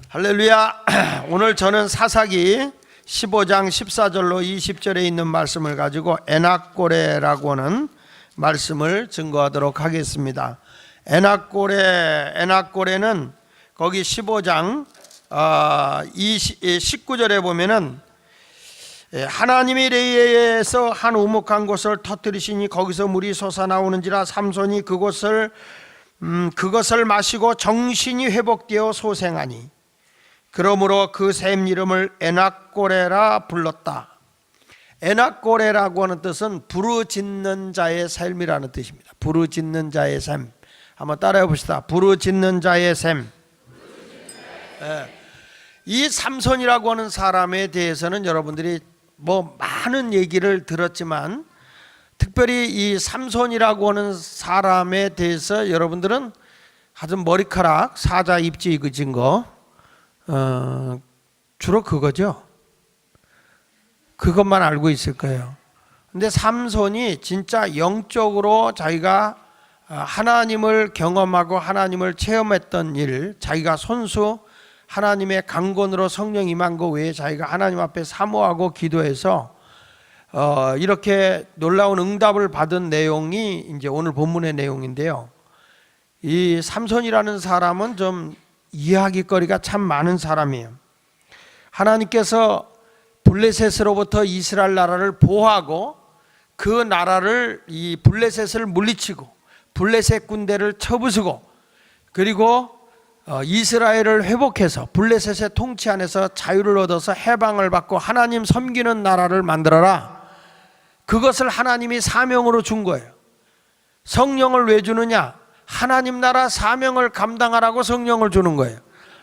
할렐루야. 오늘 저는 사사기 15장 14절로 20절에 있는 말씀을 가지고 에낙고레라고 하는 말씀을 증거하도록 하겠습니다. 에낙고레는 거기 15장 19절에 보면은 하나님이 레이에서 한 우묵한 곳을 터뜨리시니 거기서 물이 솟아나오는지라 삼손이 그것을 마시고 정신이 회복되어 소생하니 그러므로 그 샘 이름을 에낙고레라 불렀다. 에낙고레라고 하는 뜻은 부르짖는 자의 샘이라는 뜻입니다. 부르짖는 자의 샘. 한번 따라해 봅시다. 부르짖는 자의 샘. 이 삼손이라고 하는 사람에 대해서는 여러분들이 많은 얘기를 들었지만 특별히 이 삼손이라고 하는 사람에 대해서 여러분들은 아주 머리카락 사자 입지 익어진 거 주로 그거죠. 그것만 알고 있을 거예요. 근데 삼손이 진짜 영적으로 자기가 하나님을 경험하고 하나님을 체험했던 일, 자기가 손수 하나님의 강권으로 성령 임한 거 외에 자기가 하나님 앞에 사모하고 기도해서 이렇게 놀라운 응답을 받은 내용이 이제 오늘 본문의 내용인데요. 이 삼손이라는 사람은 좀 이야기거리가 참 많은 사람이에요. 하나님께서 블레셋으로부터 이스라엘 나라를 보호하고 그 나라를 이 블레셋을 물리치고 블레셋 군대를 쳐부수고 그리고 이스라엘을 회복해서 블레셋의 통치 안에서 자유를 얻어서 해방을 받고 하나님 섬기는 나라를 만들어라. 그것을 하나님이 사명으로 준 거예요. 성령을 왜 주느냐? 하나님 나라 사명을 감당하라고 성령을 주는 거예요.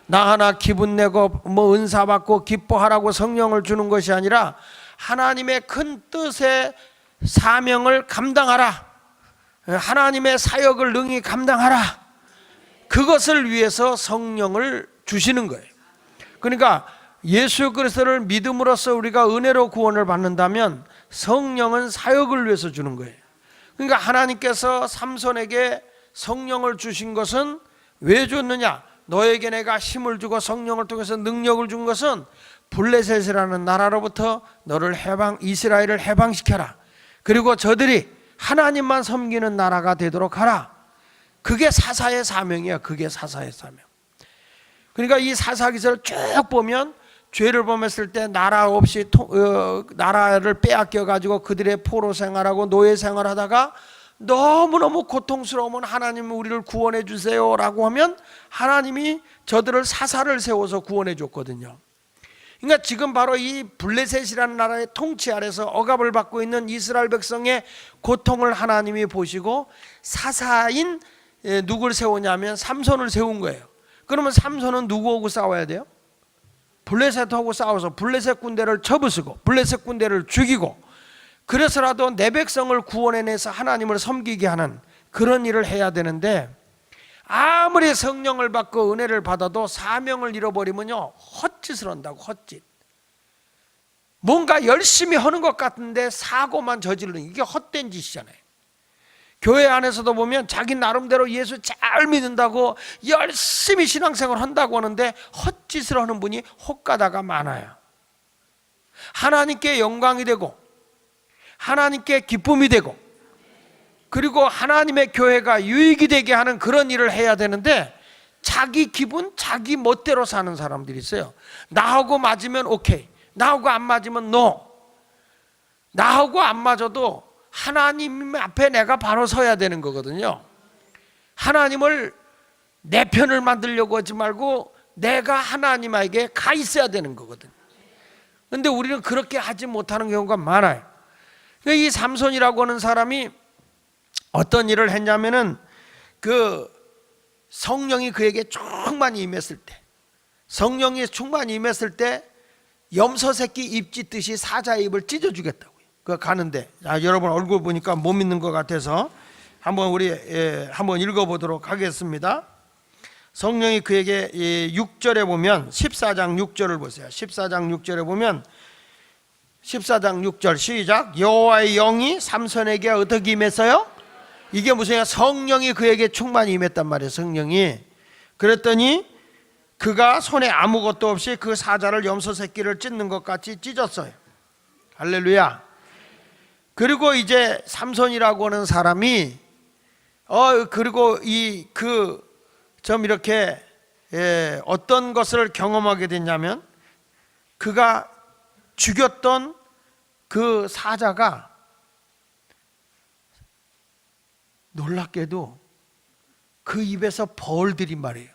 나 하나 기분 내고 은사 받고 기뻐하라고 성령을 주는 것이 아니라 하나님의 큰 뜻의 사명을 감당하라. 하나님의 사역을 능히 감당하라. 그것을 위해서 성령을 주시는 거예요. 그러니까 예수 그리스도를 믿음으로써 우리가 은혜로 구원을 받는다면 성령은 사역을 위해서 주는 거예요. 그러니까 하나님께서 삼손에게 성령을 주신 것은 왜 줬느냐? 너에게 내가 힘을 주고 성령을 통해서 능력을 준 것은 블레셋이라는 나라로부터 너를 이스라엘을 해방시켜라. 그리고 저들이 하나님만 섬기는 나라가 되도록 하라. 그게 사사의 사명이야. 그게 사사의 사명. 그러니까 이 사사기서를 쭉 보면 죄를 범했을 때 나라 없이 나라를 빼앗겨 가지고 그들의 포로 생활하고 노예 생활하다가 너무너무 고통스러우면 하나님 우리를 구원해 주세요 라고 하면 하나님이 저들을 사사를 세워서 구원해 줬거든요. 그러니까 지금 바로 이 블레셋이라는 나라의 통치 아래서 억압을 받고 있는 이스라엘 백성의 고통을 하나님이 보시고 사사인 누굴 세우냐면 삼손을 세운 거예요. 그러면 삼손은 누구하고 싸워야 돼요? 블레셋하고 싸워서 블레셋 군대를 쳐부수고 블레셋 군대를 죽이고 그래서라도 내 백성을 구원해내서 하나님을 섬기게 하는 그런 일을 해야 되는데 아무리 성령을 받고 은혜를 받아도 사명을 잃어버리면요 헛짓을 한다고. 헛짓. 뭔가 열심히 하는 것 같은데 사고만 저지르는 이게 헛된 짓이잖아요. 교회 안에서도 보면 자기 나름대로 예수 잘 믿는다고 열심히 신앙생활 한다고 하는데 헛짓을 하는 분이 혹가다가 많아요. 하나님께 영광이 되고 하나님께 기쁨이 되고 그리고 하나님의 교회가 유익이 되게 하는 그런 일을 해야 되는데 자기 기분, 자기 멋대로 사는 사람들이 있어요. 나하고 맞으면 오케이, 나하고 안 맞으면 노. 나하고 안 맞아도 하나님 앞에 내가 바로 서야 되는 거거든요. 하나님을 내 편을 만들려고 하지 말고 내가 하나님에게 가 있어야 되는 거거든요. 그런데 우리는 그렇게 하지 못하는 경우가 많아요. 이 삼손이라고 하는 사람이 어떤 일을 했냐면은 그 성령이 그에게 충만히 임했을 때, 성령이 충만히 임했을 때 염소 새끼 입 찢듯이 사자의 입을 찢어주겠다고요. 그 가는데 여러분 얼굴 보니까 못 믿는 것 같아서 한번 우리 한번 읽어보도록 하겠습니다. 성령이 그에게 6절에 보면 14장 6절을 보세요. 14장 6절에 보면 14장 6절 시작. 여호와의 영이 삼손에게 어떻게 임했어요? 이게 무슨 성령이 그에게 충만히 임했단 말이에요. 성령이. 그랬더니 그가 손에 아무것도 없이 그 사자를 염소 새끼를 찢는 것 같이 찢었어요. 할렐루야. 그리고 이제 삼손이라고 하는 사람이 그리고 좀 이렇게 어떤 것을 경험하게 됐냐면, 그가 죽였던 그 사자가 놀랍게도 그 입에서 벌들이 말이에요.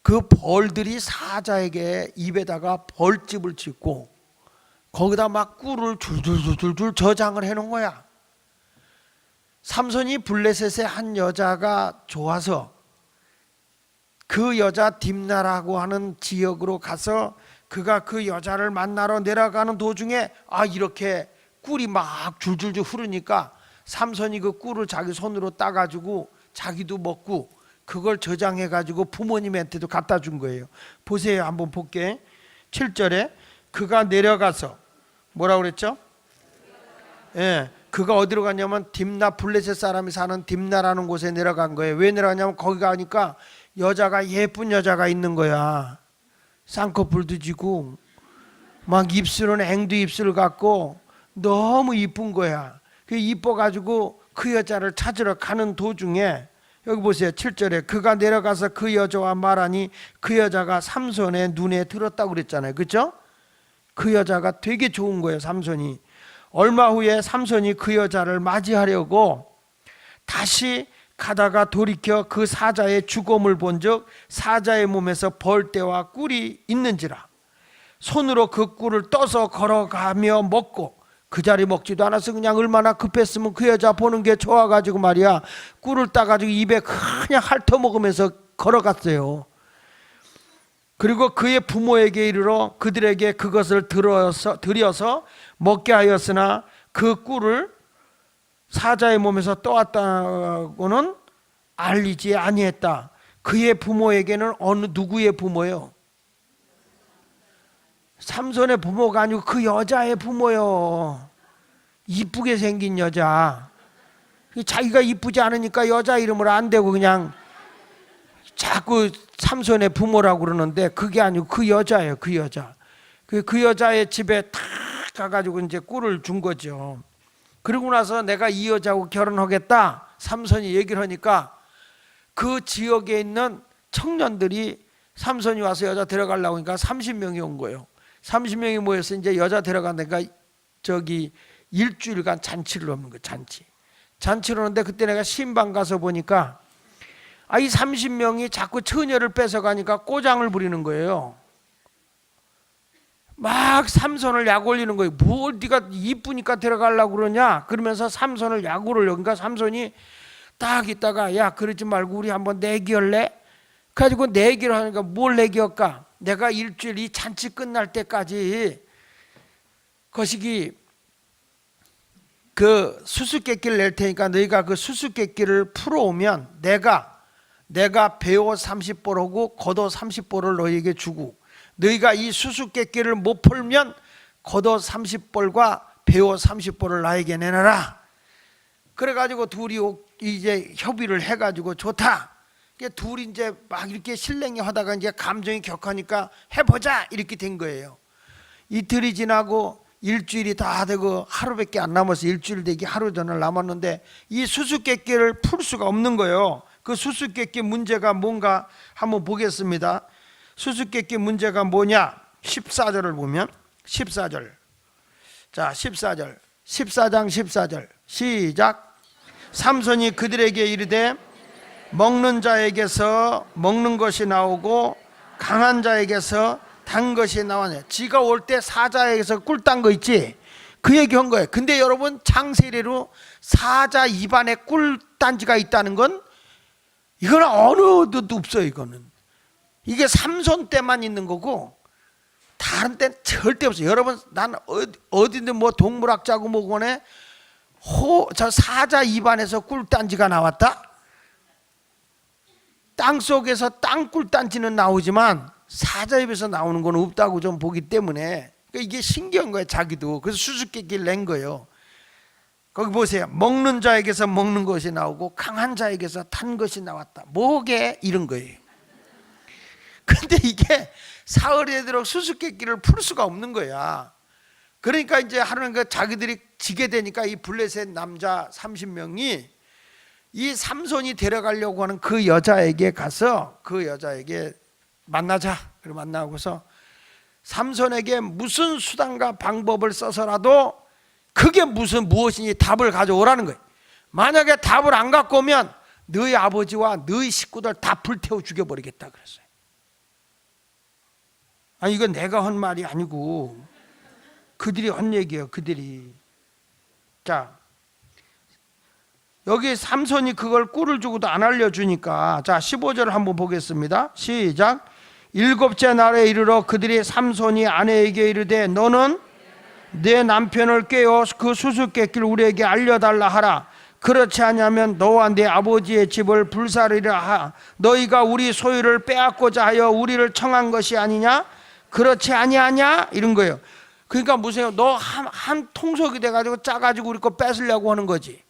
그 벌들이 사자에게 입에다가 벌집을 짓고 거기다 막 꿀을 줄줄줄줄 저장을 해놓은 거야. 삼손이 블레셋의 한 여자가 좋아서 그 여자 딥나라고 하는 지역으로 가서 그가 그 여자를 만나러 내려가는 도중에 이렇게 꿀이 막 줄줄줄 흐르니까 삼손이 그 꿀을 자기 손으로 따가지고 자기도 먹고 그걸 저장해가지고 부모님한테도 갖다 준 거예요. 보세요. 한번 볼게. 7절에 그가 내려가서 뭐라고 그랬죠? 그가 어디로 갔냐면 딥나, 블레셋 사람이 사는 딥나라는 곳에 내려간 거예요. 왜 내려가냐면 거기 가니까 여자가, 예쁜 여자가 있는 거야. 쌍꺼풀도 지고 막 입술은 앵두 입술 같고 너무 이쁜 거야. 그 이뻐가지고 그 여자를 찾으러 가는 도중에 여기 보세요. 7절에 그가 내려가서 그 여자와 말하니 그 여자가 삼손의 눈에 들었다고 그랬잖아요. 그렇죠? 그 여자가 되게 좋은 거예요. 삼손이. 얼마 후에 삼손이 그 여자를 맞이하려고 다시 가다가 돌이켜 그 사자의 죽음을 본즉 사자의 몸에서 벌떼와 꿀이 있는지라 손으로 그 꿀을 떠서 걸어가며 먹고 그 자리 먹지도 않아서 그냥 얼마나 급했으면 그 여자 보는 게 좋아가지고 말이야 꿀을 따가지고 입에 그냥 핥아먹으면서 걸어갔어요. 그리고 그의 부모에게 이르러 그들에게 그것을 들여서 먹게 하였으나 그 꿀을 사자의 몸에서 떠왔다고는 알리지 아니했다. 그의 부모에게는 누구의 부모요? 삼손의 부모가 아니고 그 여자의 부모요. 이쁘게 생긴 여자. 자기가 이쁘지 않으니까 여자 이름을 안 대고 그냥 자꾸 삼손의 부모라고 그러는데 그게 아니고 그 여자예요. 그 여자. 그 여자의 집에 탁 가가지고 이제 꿀을 준 거죠. 그러고 나서 내가 이 여자하고 결혼하겠다 삼손이 얘기를 하니까 그 지역에 있는 청년들이 삼손이 와서 여자 데려가려고 하니까 30명이 온 거예요. 30명이 모여서 이제 여자 데려간다니까 저기 일주일간 잔치를 하는 거예요. 잔치를 하는데 그때 내가 신방 가서 보니까 이 30명이 자꾸 처녀를 뺏어가니까 꼬장을 부리는 거예요. 막 삼손을 약 올리는 거예요. 뭘 네가 이쁘니까 데려가려고 그러냐 그러면서 삼손을 약 올려. 그러니까 삼손이 딱 있다가 야 그러지 말고 우리 한번 내기할래? 가지고 내기를 하니까 뭘 내기할까? 내가 일주일 이 잔치 끝날 때까지 거시기 그 수수께끼를 낼 테니까 너희가 그 수수께끼를 풀어오면 내가 배옷 30벌하고 겉옷 30벌을 너희에게 주고 너희가 이 수수께끼를 못 풀면 겉옷 30벌과 배옷 30벌을 나에게 내놔라. 그래가지고 둘이 이제 협의를 해가지고 좋다. 둘이 이제 막 이렇게 실랭이 하다가 이제 감정이 격하니까 해보자 이렇게 된 거예요. 이틀이 지나고 일주일이 다 되고 하루밖에 안 남아서 일주일 되기 하루 전을 남았는데 이 수수께끼를 풀 수가 없는 거예요. 그 수수께끼 문제가 뭔가 한번 보겠습니다. 수수께끼 문제가 뭐냐? 14절을 보면 14절. 자, 14절. 14장 14절. 시작. 삼손이 그들에게 이르되 먹는 자에게서 먹는 것이 나오고 강한 자에게서 단 것이 나오네. 지가 올 때 사자에게서 꿀 딴 거 있지? 그 얘기 한 거예요. 근데 여러분 창세리로 사자 입안에 꿀 단지가 있다는 건 이거는 어느 데도 없어요. 이게 삼손 때만 있는 거고 다른 때는 절대 없어요. 여러분 난 어디든 뭐 동물학자고 뭐고네 저 사자 입안에서 꿀단지가 나왔다? 땅속에서 땅꿀단지는 나오지만 사자 입에서 나오는 건 없다고 좀 보기 때문에 이게 신기한 거예요. 자기도. 그래서 수수께끼를 낸 거예요. 거기 보세요. 먹는 자에게서 먹는 것이 나오고 강한 자에게서 탄 것이 나왔다. 뭐게? 이런 거예요. 근데 이게 사흘이 되도록 수수께끼를 풀 수가 없는 거야. 그러니까 이제 하는 거 자기들이 지게 되니까 이 블레셋 남자 30명이 이 삼손이 데려가려고 하는 그 여자에게 가서 그 여자에게 만나자. 그리고 만나고서 삼손에게 무슨 수단과 방법을 써서라도 그게 무엇이니 답을 가져오라는 거예요. 만약에 답을 안 갖고 오면 너희 아버지와 너희 식구들 다 불태워 죽여버리겠다 그랬어요. 아니 이건 내가 한 말이 아니고 그들이 한 얘기예요. 그들이. 자, 여기 삼손이 그걸 꿀을 주고도 안 알려주니까 자 15절을 한번 보겠습니다. 시작. 일곱째 날에 이르러 그들이 삼손이 아내에게 이르되 너는 내 남편을 깨워 그 수수께끼를 우리에게 알려달라 하라. 그렇지 않으면 너와 내 아버지의 집을 불사르리라 하. 너희가 우리 소유를 빼앗고자 하여 우리를 청한 것이 아니냐? 그렇지 아니하냐? 이런 거예요. 그러니까 무슨 너 한 통속이 돼가지고 짜가지고 우리 거 뺏으려고 하는 거지.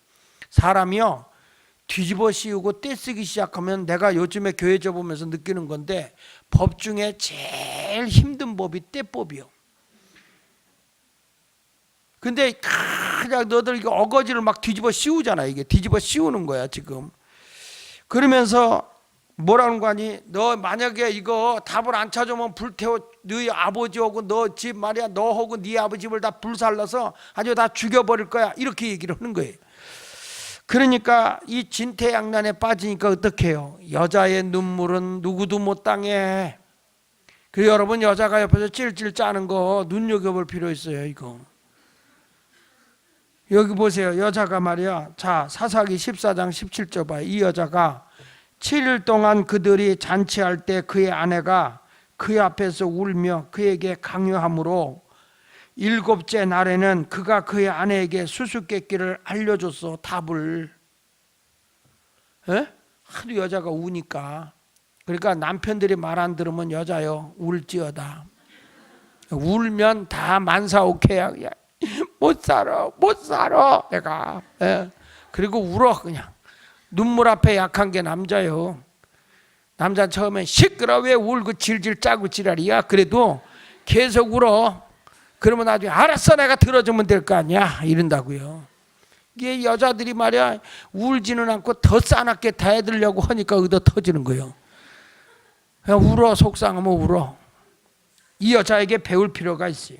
사람이요 뒤집어 씌우고 떼쓰기 시작하면 내가 요즘에 교회 접으면서 느끼는 건데 법 중에 제일 힘든 법이 떼법이요. 근데 그냥 너들 이거 어거지를 막 뒤집어 씌우잖아. 이게 뒤집어 씌우는 거야 지금. 그러면서 뭐라는 거 아니? 너 만약에 이거 답을 안 찾으면 불태워 너희 아버지하고 너 집 말이야 너하고 네 아버지 집을 다 불살라서 아주 다 죽여버릴 거야. 이렇게 얘기를 하는 거예요. 그러니까 이 진퇴양난에 빠지니까 어떻게 해요? 여자의 눈물은 누구도 못 당해. 그리고 여러분 여자가 옆에서 찔찔 짜는 거 눈여겨볼 필요 있어요. 이거 여기 보세요. 여자가 말이야 자 사사기 14장 17절 봐요. 이 여자가 7일 동안 그들이 잔치할 때 그의 아내가 그의 앞에서 울며 그에게 강요함으로 일곱째 날에는 그가 그의 아내에게 수수께끼를 알려줬어. 답을. 하도 여자가 우니까. 그러니까 남편들이 말 안 들으면 여자요 울지어다. 울면 다 만사오케야. 못 살아 내가. 그리고 울어 그냥. 눈물 앞에 약한 게 남자요. 남자 처음에 시끄러 왜 울고 질질 짜고 지랄이야. 그래도 계속 울어. 그러면 나중에 알았어 내가 들어주면 될 거 아니야 이런다고요. 이게 여자들이 말이야 울지는 않고 더 싸납게 다 해드리려고 하니까 얻어 터지는 거예요. 그냥 울어. 속상하면 울어. 이 여자에게 배울 필요가 있어요.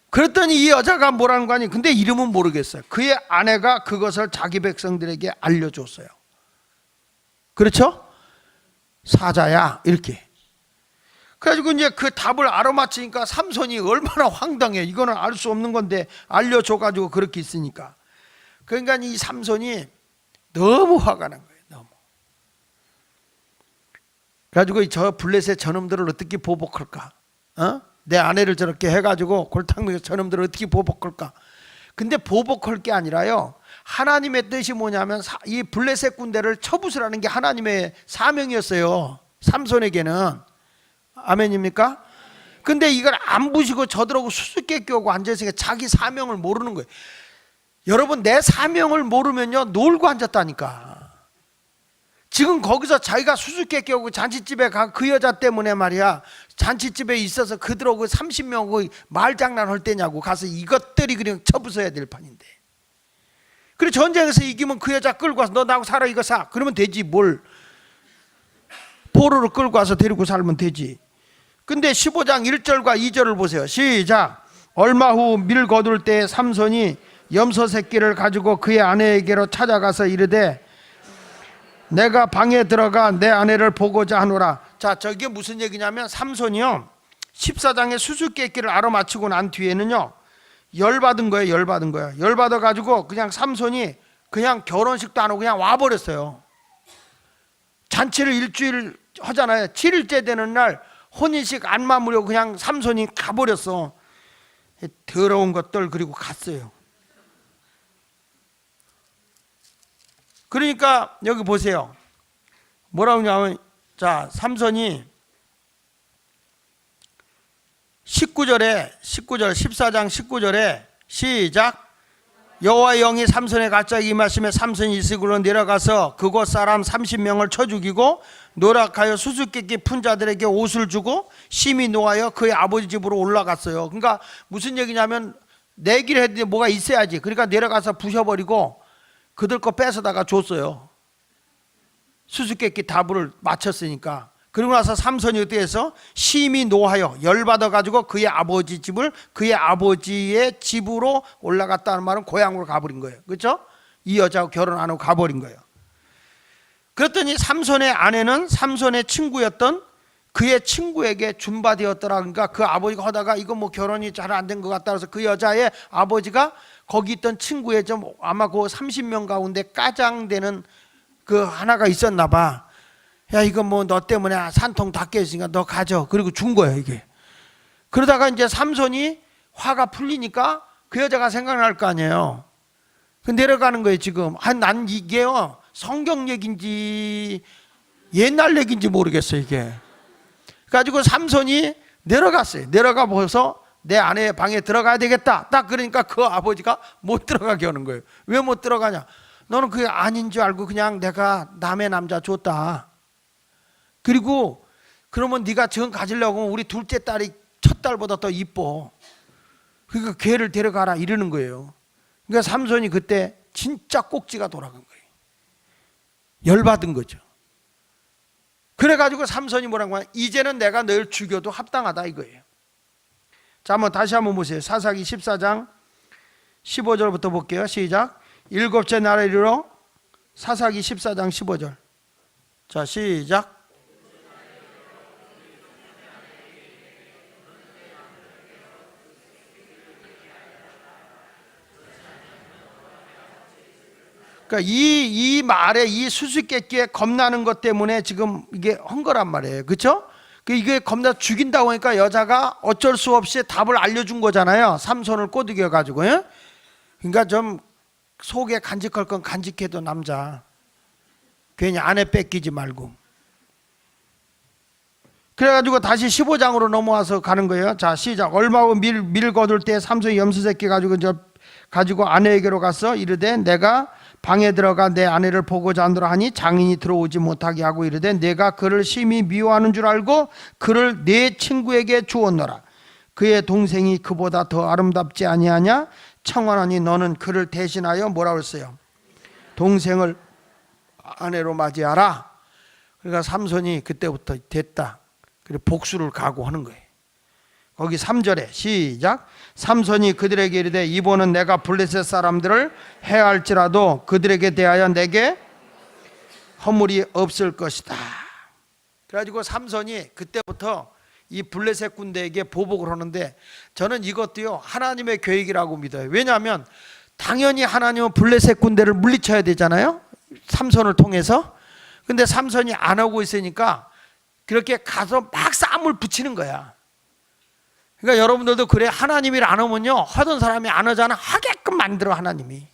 그랬더니 이 여자가 뭐라는 거 아니? 근데 이름은 모르겠어요. 그의 아내가 그것을 자기 백성들에게 알려줬어요. 그렇죠? 사자야 이렇게. 그래가지고 이제 그 답을 알아맞히니까 삼손이 얼마나 황당해. 이거는 알 수 없는 건데 알려줘가지고 그렇게 있으니까. 그러니까 이 삼손이 너무 화가 난 거예요. 너무. 그래가지고 저 블레셋 저놈들을 어떻게 보복할까? 내 아내를 저렇게 해가지고 골탕 먹여서 저놈들을 어떻게 보복할까? 근데 보복할 게 아니라요. 하나님의 뜻이 뭐냐면 이 블레셋 군대를 처부수라는 게 하나님의 사명이었어요. 삼손에게는. 아멘입니까? 근데 이걸 안 부시고 저들하고 수수께끼 하고 앉아있으니까 자기 사명을 모르는 거예요. 여러분 내 사명을 모르면요 놀고 앉았다니까. 지금 거기서 자기가 수수께끼 하고 잔치집에 가 그 여자 때문에 말이야 잔치집에 있어서 그들하고 30명하고 말장난 할 때냐고 가서 이것들이 그냥 쳐부숴야 될 판인데. 그리고 전쟁에서 이기면 그 여자 끌고 와서 너 나하고 살아 이거 사 그러면 되지 뭘. 포로로 끌고 와서 데리고 살면 되지. 근데 15장 1절과 2절을 보세요. 시작. 얼마 후 밀 거둘 때 삼손이 염소 새끼를 가지고 그의 아내에게로 찾아가서 이르되 내가 방에 들어가 내 아내를 보고자 하노라. 자 저게 무슨 얘기냐면 삼손이요 14장의 수수께끼를 알아맞히고 난 뒤에는요 열받은 거예요. 열받아 가지고 그냥 삼손이 그냥 결혼식도 안 하고 그냥 와버렸어요. 잔치를 일주일 하잖아요. 7일째 되는 날 혼인식 안 마무리고 그냥 삼손이 가버렸어. 더러운 것들. 그리고 갔어요. 그러니까 여기 보세요. 뭐라고 하냐면 자 삼손이 14장 19절에 시작. 여호와의 영이 삼손의 갑자기 임하심에 삼손이 이스라엘로 내려가서 그곳 사람 30명을 쳐 죽이고 노력하여 수수께끼 푼 자들에게 옷을 주고 심히 노하여 그의 아버지 집으로 올라갔어요. 그러니까 무슨 얘기냐면 내기를 했는데 뭐가 있어야지. 그러니까 내려가서 부셔버리고 그들 거 뺏어다가 줬어요. 수수께끼 다부를 맞췄으니까. 그리고 나서 삼손이 어떻게 해서 심히 노하여 열받아 가지고 그의 아버지 집을 그의 아버지의 집으로 올라갔다는 말은 고향으로 가버린 거예요. 그렇죠? 이 여자하고 결혼 안 하고 가버린 거예요. 그랬더니 삼손의 아내는 삼손의 친구였던 그의 친구에게 준바되었더라. 그러니까 그 아버지가 하다가 이거 뭐 결혼이 잘 안 된 것 같다 그래서 그 여자의 아버지가 거기 있던 친구의 좀 아마 그 30명 가운데 까장되는 그 하나가 있었나 봐. 야 이거 뭐 너 때문에 산통 다 깨졌으니까 너 가져. 그리고 준 거예요 이게. 그러다가 이제 삼손이 화가 풀리니까 그 여자가 생각날 거 아니에요. 그 내려가는 거예요 지금. 난 이게요 성경 얘기인지 옛날 얘기인지 모르겠어 이게. 그래가지고 삼손이 내려갔어요. 내려가 보서 내 아내 방에 들어가야 되겠다. 딱 그러니까 그 아버지가 못 들어가게 하는 거예요. 왜 못 들어가냐? 너는 그게 아닌 줄 알고 그냥 내가 남의 남자 줬다. 그리고 그러면 네가 지금 가지려고 하면 우리 둘째 딸이 첫 딸보다 더 이뻐. 그러니까 걔를 데려가라 이러는 거예요. 그러니까 삼손이 그때 진짜 꼭지가 돌아간 거예요. 열받은 거죠. 그래가지고 삼손이 뭐라고 하냐? 이제는 내가 널 죽여도 합당하다 이거예요. 자, 한번 다시 한번 보세요. 사사기 14장 15절부터 볼게요. 시작. 일곱째 날에 이르러 사사기 14장 15절. 자, 시작. 그러니까 이 말에 이 수수께끼에 겁나는 것 때문에 지금 이게 한 거란 말이에요. 그렇죠? 이게 겁나 죽인다고 하니까 여자가 어쩔 수 없이 답을 알려준 거잖아요. 삼손을 꼬드겨 가지고. 그러니까 좀 속에 간직할 건 간직해도 남자. 괜히 아내 뺏기지 말고. 그래가지고 다시 15장으로 넘어와서 가는 거예요. 자, 시작. 얼마 후 밀 거둘 때 삼손이 염소 새끼 가지고 아내에게로 가서 이르되 내가 방에 들어가 내 아내를 보고자 하노라 하니 장인이 들어오지 못하게 하고 이르되 내가 그를 심히 미워하는 줄 알고 그를 내 친구에게 주었노라. 그의 동생이 그보다 더 아름답지 아니하냐? 청하노니 너는 그를 대신하여 뭐라고 했어요? 동생을 아내로 맞이하라. 그러니까 삼손이 그때부터 됐다. 그리고 복수를 각오하는 거예요. 거기 3절에 시작. 삼손이 그들에게 이르되 이번은 내가 블레셋 사람들을 해할지라도 그들에게 대하여 내게 허물이 없을 것이다. 그래가지고 삼손이 그때부터 이 블레셋 군대에게 보복을 하는데 저는 이것도요 하나님의 계획이라고 믿어요. 왜냐하면 당연히 하나님은 블레셋 군대를 물리쳐야 되잖아요. 삼손을 통해서. 근데 삼손이 안 하고 있으니까 그렇게 가서 막 싸움을 붙이는 거야. 그러니까 여러분들도 그래. 하나님이 안 하면요 하던 사람이 안 하잖아. 하게끔 만들어 하나님이.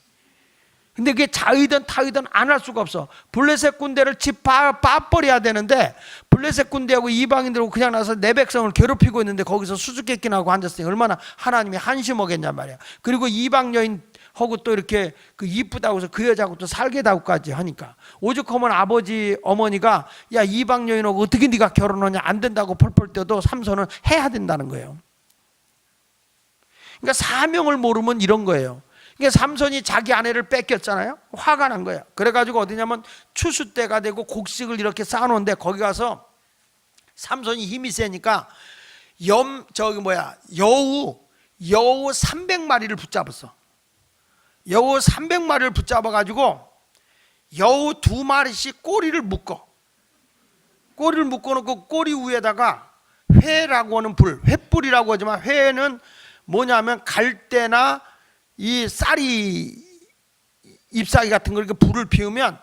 근데 그게 자의든 타의든 안 할 수가 없어. 블레셋 군대를 빠버려야 되는데 블레셋 군대하고 이방인들하고 그냥 나서 내 백성을 괴롭히고 있는데 거기서 수수께끼나고 앉았으니 얼마나 하나님이 한심하겠냔 말이야. 그리고 이방 여인하고 또 이렇게 그 이쁘다고 해서 그 여자하고 또 살게다고까지 하니까 오죽하면 아버지 어머니가 야 이방 여인하고 어떻게 네가 결혼하냐 안 된다고 펄펄 뛰어도 삼손은 해야 된다는 거예요. 그러니까 사명을 모르면 이런 거예요. 그러니까 삼손이 자기 아내를 뺏겼잖아요. 화가 난 거야. 그래가지고 어디냐면 추수 때가 되고 곡식을 이렇게 쌓아놓은데 거기 가서 삼손이 힘이 세니까 여우 300마리를 붙잡았어. 여우 300마리를 붙잡아가지고 여우 2마리씩 꼬리를 묶어. 꼬리를 묶어놓고 꼬리 위에다가 회라고 하는 횃불이라고 하지만 회는 뭐냐면 갈대나 이 쌀이 잎사귀 같은 거 이렇게 불을 피우면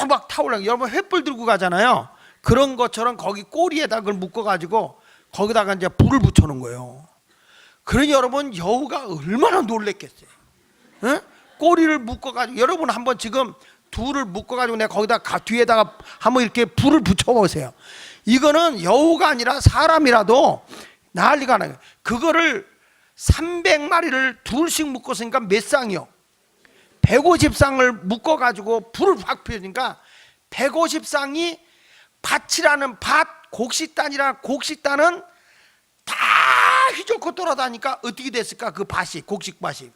막 타올라. 여러분 횃불 들고 가잖아요. 그런 것처럼 거기 꼬리에다 그걸 묶어가지고 거기다가 이제 불을 붙여놓은 거예요. 그러니 여러분 여우가 얼마나 놀랬겠어요. 응? 꼬리를 묶어가지고 여러분 한번 지금 둘을 묶어가지고 내가 거기다 뒤에다가 한번 이렇게 불을 붙여보세요. 이거는 여우가 아니라 사람이라도 난리가 나요. 그거를 300마리를 둘씩 묶었으니까 몇 쌍이요? 150쌍을 묶어가지고 불을 확 피우니까 150쌍이 밭이라는 밭, 곡식단이라는 곡식단은 다 휘젓고 돌아다니까 어떻게 됐을까? 그 밭이, 곡식밭이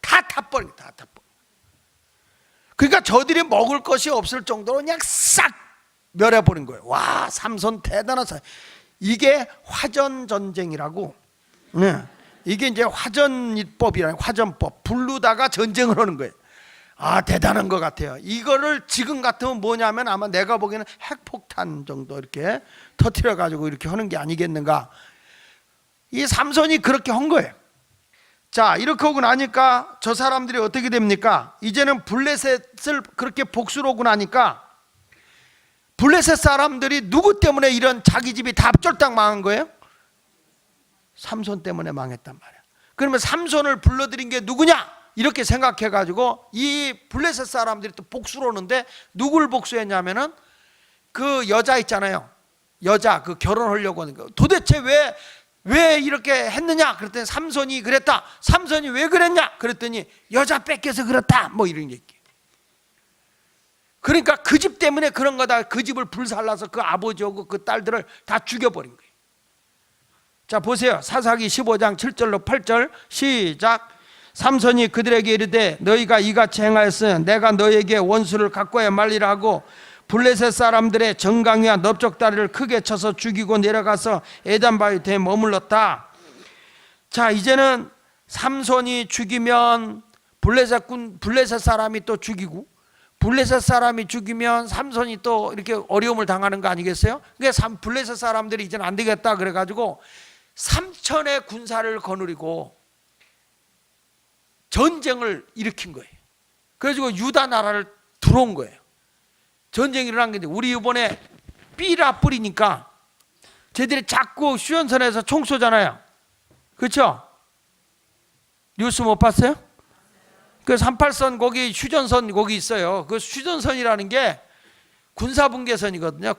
다 타버린 거야. 다 타버린. 그러니까 저들이 먹을 것이 없을 정도로 그냥 싹 멸해버린 거예요. 와, 삼손 대단한 사람. 이게 화전전쟁이라고. 네. 이게 이제 화전법이라는 화전법. 부르다가 전쟁을 하는 거예요. 아, 대단한 것 같아요. 이거를 지금 같으면 뭐냐면 아마 내가 보기에는 핵폭탄 정도 이렇게 터뜨려 가지고 이렇게 하는 게 아니겠는가. 이 삼손이 그렇게 한 거예요. 자, 이렇게 하고 나니까 저 사람들이 어떻게 됩니까? 이제는 블레셋을 그렇게 복수로 오고 나니까 블레셋 사람들이 누구 때문에 이런 자기 집이 다 쫄딱 망한 거예요? 삼손 때문에 망했단 말이야. 그러면 삼손을 불러들인 게 누구냐? 이렇게 생각해 가지고 이 블레셋 사람들이 또 복수로 오는데 누구를 복수했냐면은 그 여자 있잖아요. 여자, 그 결혼하려고 하는 거. 도대체 왜 이렇게 했느냐? 그랬더니 삼손이 그랬다. 삼손이 왜 그랬냐? 그랬더니 여자 뺏겨서 그렇다. 뭐 이런 얘기. 그러니까 그 집 때문에 그런 거다. 그 집을 불살라서 그 아버지하고 그 딸들을 다 죽여버린 거예요. 자, 보세요. 사사기 15장 7절로 8절 시작. 삼손이 그들에게 이르되 너희가 이같이 행하였으면 내가 너희에게 원수를 갖고야 말리라 하고 블레셋 사람들의 정강이와 넓적다리를 크게 쳐서 죽이고 내려가서 에단바위터에 머물렀다. 자, 이제는 삼손이 죽이면 블레셋 사람이 또 죽이고 블레셋 사람이 죽이면 삼손이 또 이렇게 어려움을 당하는 거 아니겠어요? 그러니까 블레셋 사람들이 이제는 안 되겠다 그래가지고 3천의 군사를 거느리고 전쟁을 일으킨 거예요. 그래가지고 유다 나라를 들어온 거예요. 전쟁이 일어난 게 우리 이번에 삐라 뿌리니까 쟤들이 자꾸 휴전선에서 총 쏘잖아요. 그렇죠? 뉴스 못 봤어요? 그 38선 거기 휴전선 거기 있어요. 그 휴전선이라는 게 군사분계선이거든요.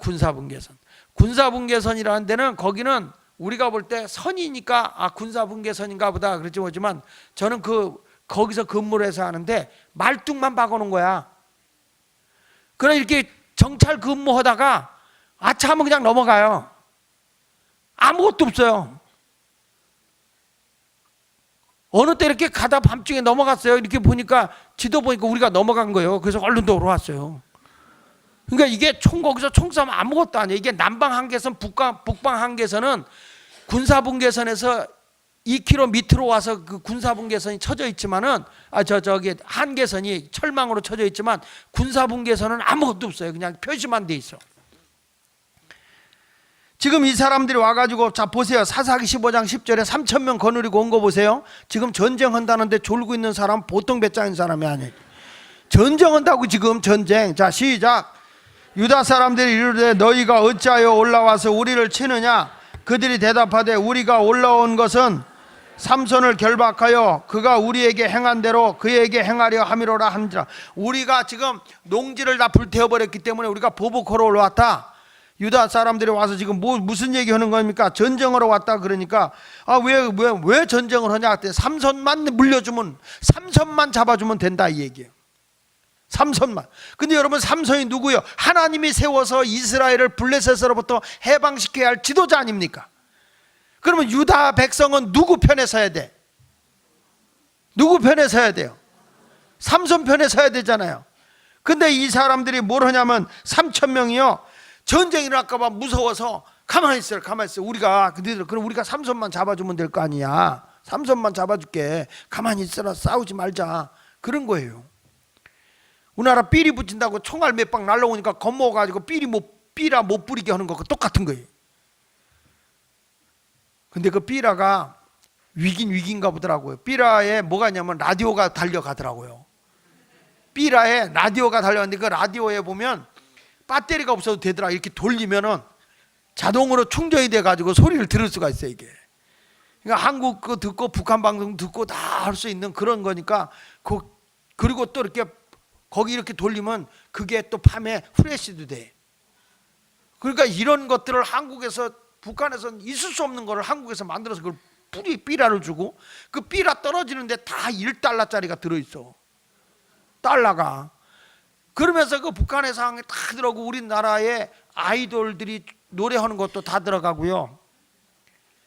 군사분계선이라는 데는 거기는 우리가 볼 때 선이니까 아 군사분계선인가 보다 그렇지 보지만 저는 거기서 근무를 해서 하는데 말뚝만 박아놓은 거야. 그래 이렇게 정찰 근무하다가 아차하면 그냥 넘어가요. 아무것도 없어요. 어느 때 이렇게 가다 밤중에 넘어갔어요. 이렇게 보니까 지도 보니까 우리가 넘어간 거예요. 그래서 얼른 돌아왔어요. 그러니까 이게 거기서 총 쏘면 아무것도 아니에요. 이게 남방 한계선, 북방 한계선은 군사분계선에서 2km 밑으로 와서 그 군사분계선이 쳐져 있지만은 저기 한계선이 철망으로 쳐져 있지만 군사분계선은 아무것도 없어요. 그냥 표시만 돼 있어. 지금 이 사람들이 와가지고 자 보세요. 사사기 15장 10절에 3,000명 거느리고 온 거 보세요. 지금 전쟁한다는데 졸고 있는 사람 보통 배짱인 사람이 아니에요. 전쟁한다고 지금 전쟁. 자 시작. 유다 사람들이 이르되 너희가 어찌하여 올라와서 우리를 치느냐? 그들이 대답하되 우리가 올라온 것은 삼손을 결박하여 그가 우리에게 행한 대로 그에게 행하려 함이로라 한지라. 우리가 지금 농지를 다 불태워버렸기 때문에 우리가 보복하러 올라왔다. 유다 사람들이 와서 지금 무슨 얘기하는 겁니까? 전쟁하러 왔다 그러니까 왜 전쟁을 하냐? 삼손만 물려주면 삼손만 잡아주면 된다 이 얘기예요. 삼손만. 근데 여러분 삼손이 누구요? 하나님이 세워서 이스라엘을 블레셋으로부터 해방시켜야 할 지도자 아닙니까? 그러면 유다 백성은 누구 편에 서야 돼? 누구 편에 서야 돼요? 삼손 편에 서야 되잖아요. 근데 이 사람들이 뭘 하냐면 3,000명이요 전쟁이 일어날까봐 무서워서 가만히 있어요. 그럼 우리가 삼손만 잡아주면 될 거 아니야. 삼손만 잡아줄게. 가만히 있어라. 싸우지 말자. 그런 거예요. 우리나라 삐리 붙인다고 총알 몇 방 날라오니까 겁먹어가지고 삐라 못 부리게 하는 거고 똑같은 거예요. 근데 그 삐라가 위기인가 보더라고요. 삐라에 뭐가 있냐면 라디오가 달려가더라고요. 삐라에 라디오가 달려가는데 그 라디오에 보면 배터리가 없어도 되더라. 이렇게 돌리면은 자동으로 충전이 돼가지고 소리를 들을 수가 있어요, 이게. 그러니까 한국 거 듣고 북한 방송 듣고 다 할 수 있는 그런 거니까 그리고 또 이렇게 거기 이렇게 돌리면 그게 또 밤에 후레쉬도 돼. 그러니까 이런 것들을 한국에서 북한에서는 있을 수 없는 거를 한국에서 만들어서 그걸 삐라를 주고 그 삐라 떨어지는데 다 1달러짜리가 들어있어. 달러가. 그러면서 그 북한의 상황이 다 들어가고 우리나라의 아이돌들이 노래하는 것도 다 들어가고요.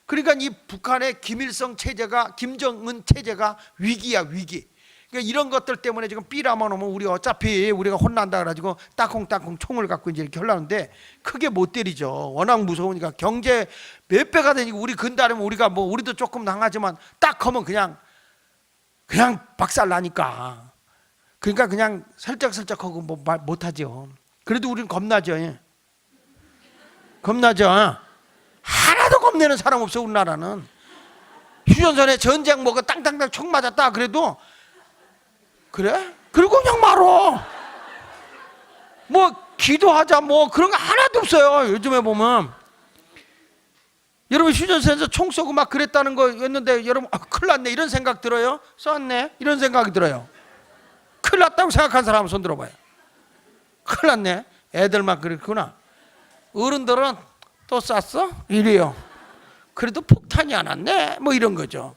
그러니까 이 북한의 김일성 체제가, 김정은 체제가 위기야, 위기. 그러니까 이런 것들 때문에 지금 삐라만 오면 우리 어차피 우리가 혼난다 그래가지고 따콩따콩 총을 갖고 이제 이렇게 하려는데 크게 못 때리죠. 워낙 무서우니까. 경제 몇 배가 되니까 우리 근달이면 우리가 뭐 우리도 조금 당하지만 딱 하면 그냥 박살 나니까. 그러니까 그냥 슬쩍슬쩍 하고 뭐 말 못하죠. 그래도 우리는 겁나죠. 예. 겁나죠. 하나도 겁내는 사람 없어. 우리나라는 휴전선에 전쟁 뭐가 땅땅땅 총 맞았다 그래도 그래? 그리고 그냥 말어. 뭐 기도하자 뭐 그런 거 하나도 없어요. 요즘에 보면 여러분 휴전선에서 총 쏘고 막 그랬다는 거였는데 여러분 큰일 났네 이런 생각 들어요? 쐈네 이런 생각이 들어요. 큰일 났다고 생각한 사람 손 들어봐요. 큰일 났네. 애들만 그랬구나. 어른들은 또 쐈어? 이래요. 그래도 폭탄이 안 왔네 뭐 이런 거죠.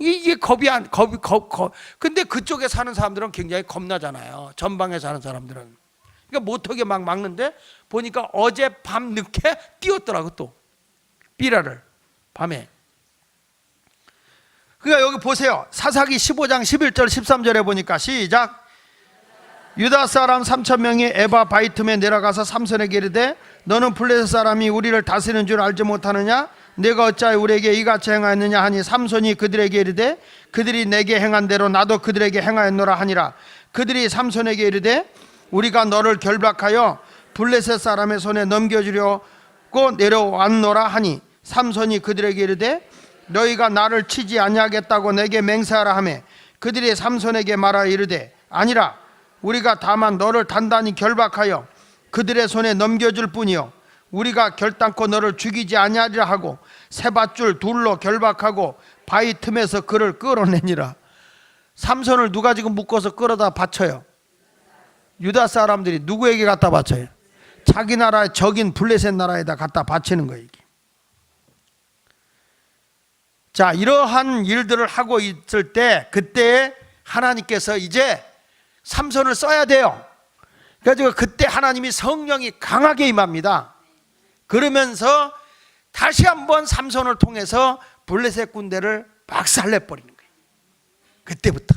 이게 겁이 근데 그쪽에 사는 사람들은 굉장히 겁나잖아요. 전방에 사는 사람들은. 그러니까 못하게 막 막는데 보니까 어제 밤 늦게 띄웠더라고 또 삐라를 밤에. 그러니까 여기 보세요. 사사기 15장 11절 13절에 보니까 시작. 유다 사람 3,000명이 에바 바이틈에 내려가서 삼손에게 이르되 너는 블레셋 사람이 우리를 다스리는 줄 알지 못하느냐? 내가 어찌하여 우리에게 이같이 행하였느냐 하니 삼손이 그들에게 이르되 그들이 내게 행한 대로 나도 그들에게 행하였노라 하니라. 그들이 삼손에게 이르되 우리가 너를 결박하여 블레셋 사람의 손에 넘겨주려고 내려왔노라 하니 삼손이 그들에게 이르되 너희가 나를 치지 아니하겠다고 내게 맹세하라 하매 그들이 삼손에게 말하여 이르되 아니라 우리가 다만 너를 단단히 결박하여 그들의 손에 넘겨줄 뿐이요 우리가 결단코 너를 죽이지 아니하리라 하고 세밧줄 둘로 결박하고 바위 틈에서 그를 끌어내니라. 삼손을 누가 지금 묶어서 끌어다 바쳐요? 유다 사람들이 누구에게 갖다 바쳐요? 자기 나라의 적인 블레셋 나라에다 갖다 바치는 거예요. 이게. 자, 이러한 일들을 하고 있을 때 그때 하나님께서 이제 삼손을 써야 돼요. 그래서 그때 하나님이 성령이 강하게 임합니다. 그러면서 다시 한번 삼손을 통해서 블레셋 군대를 박살내버리는 거예요. 그때부터.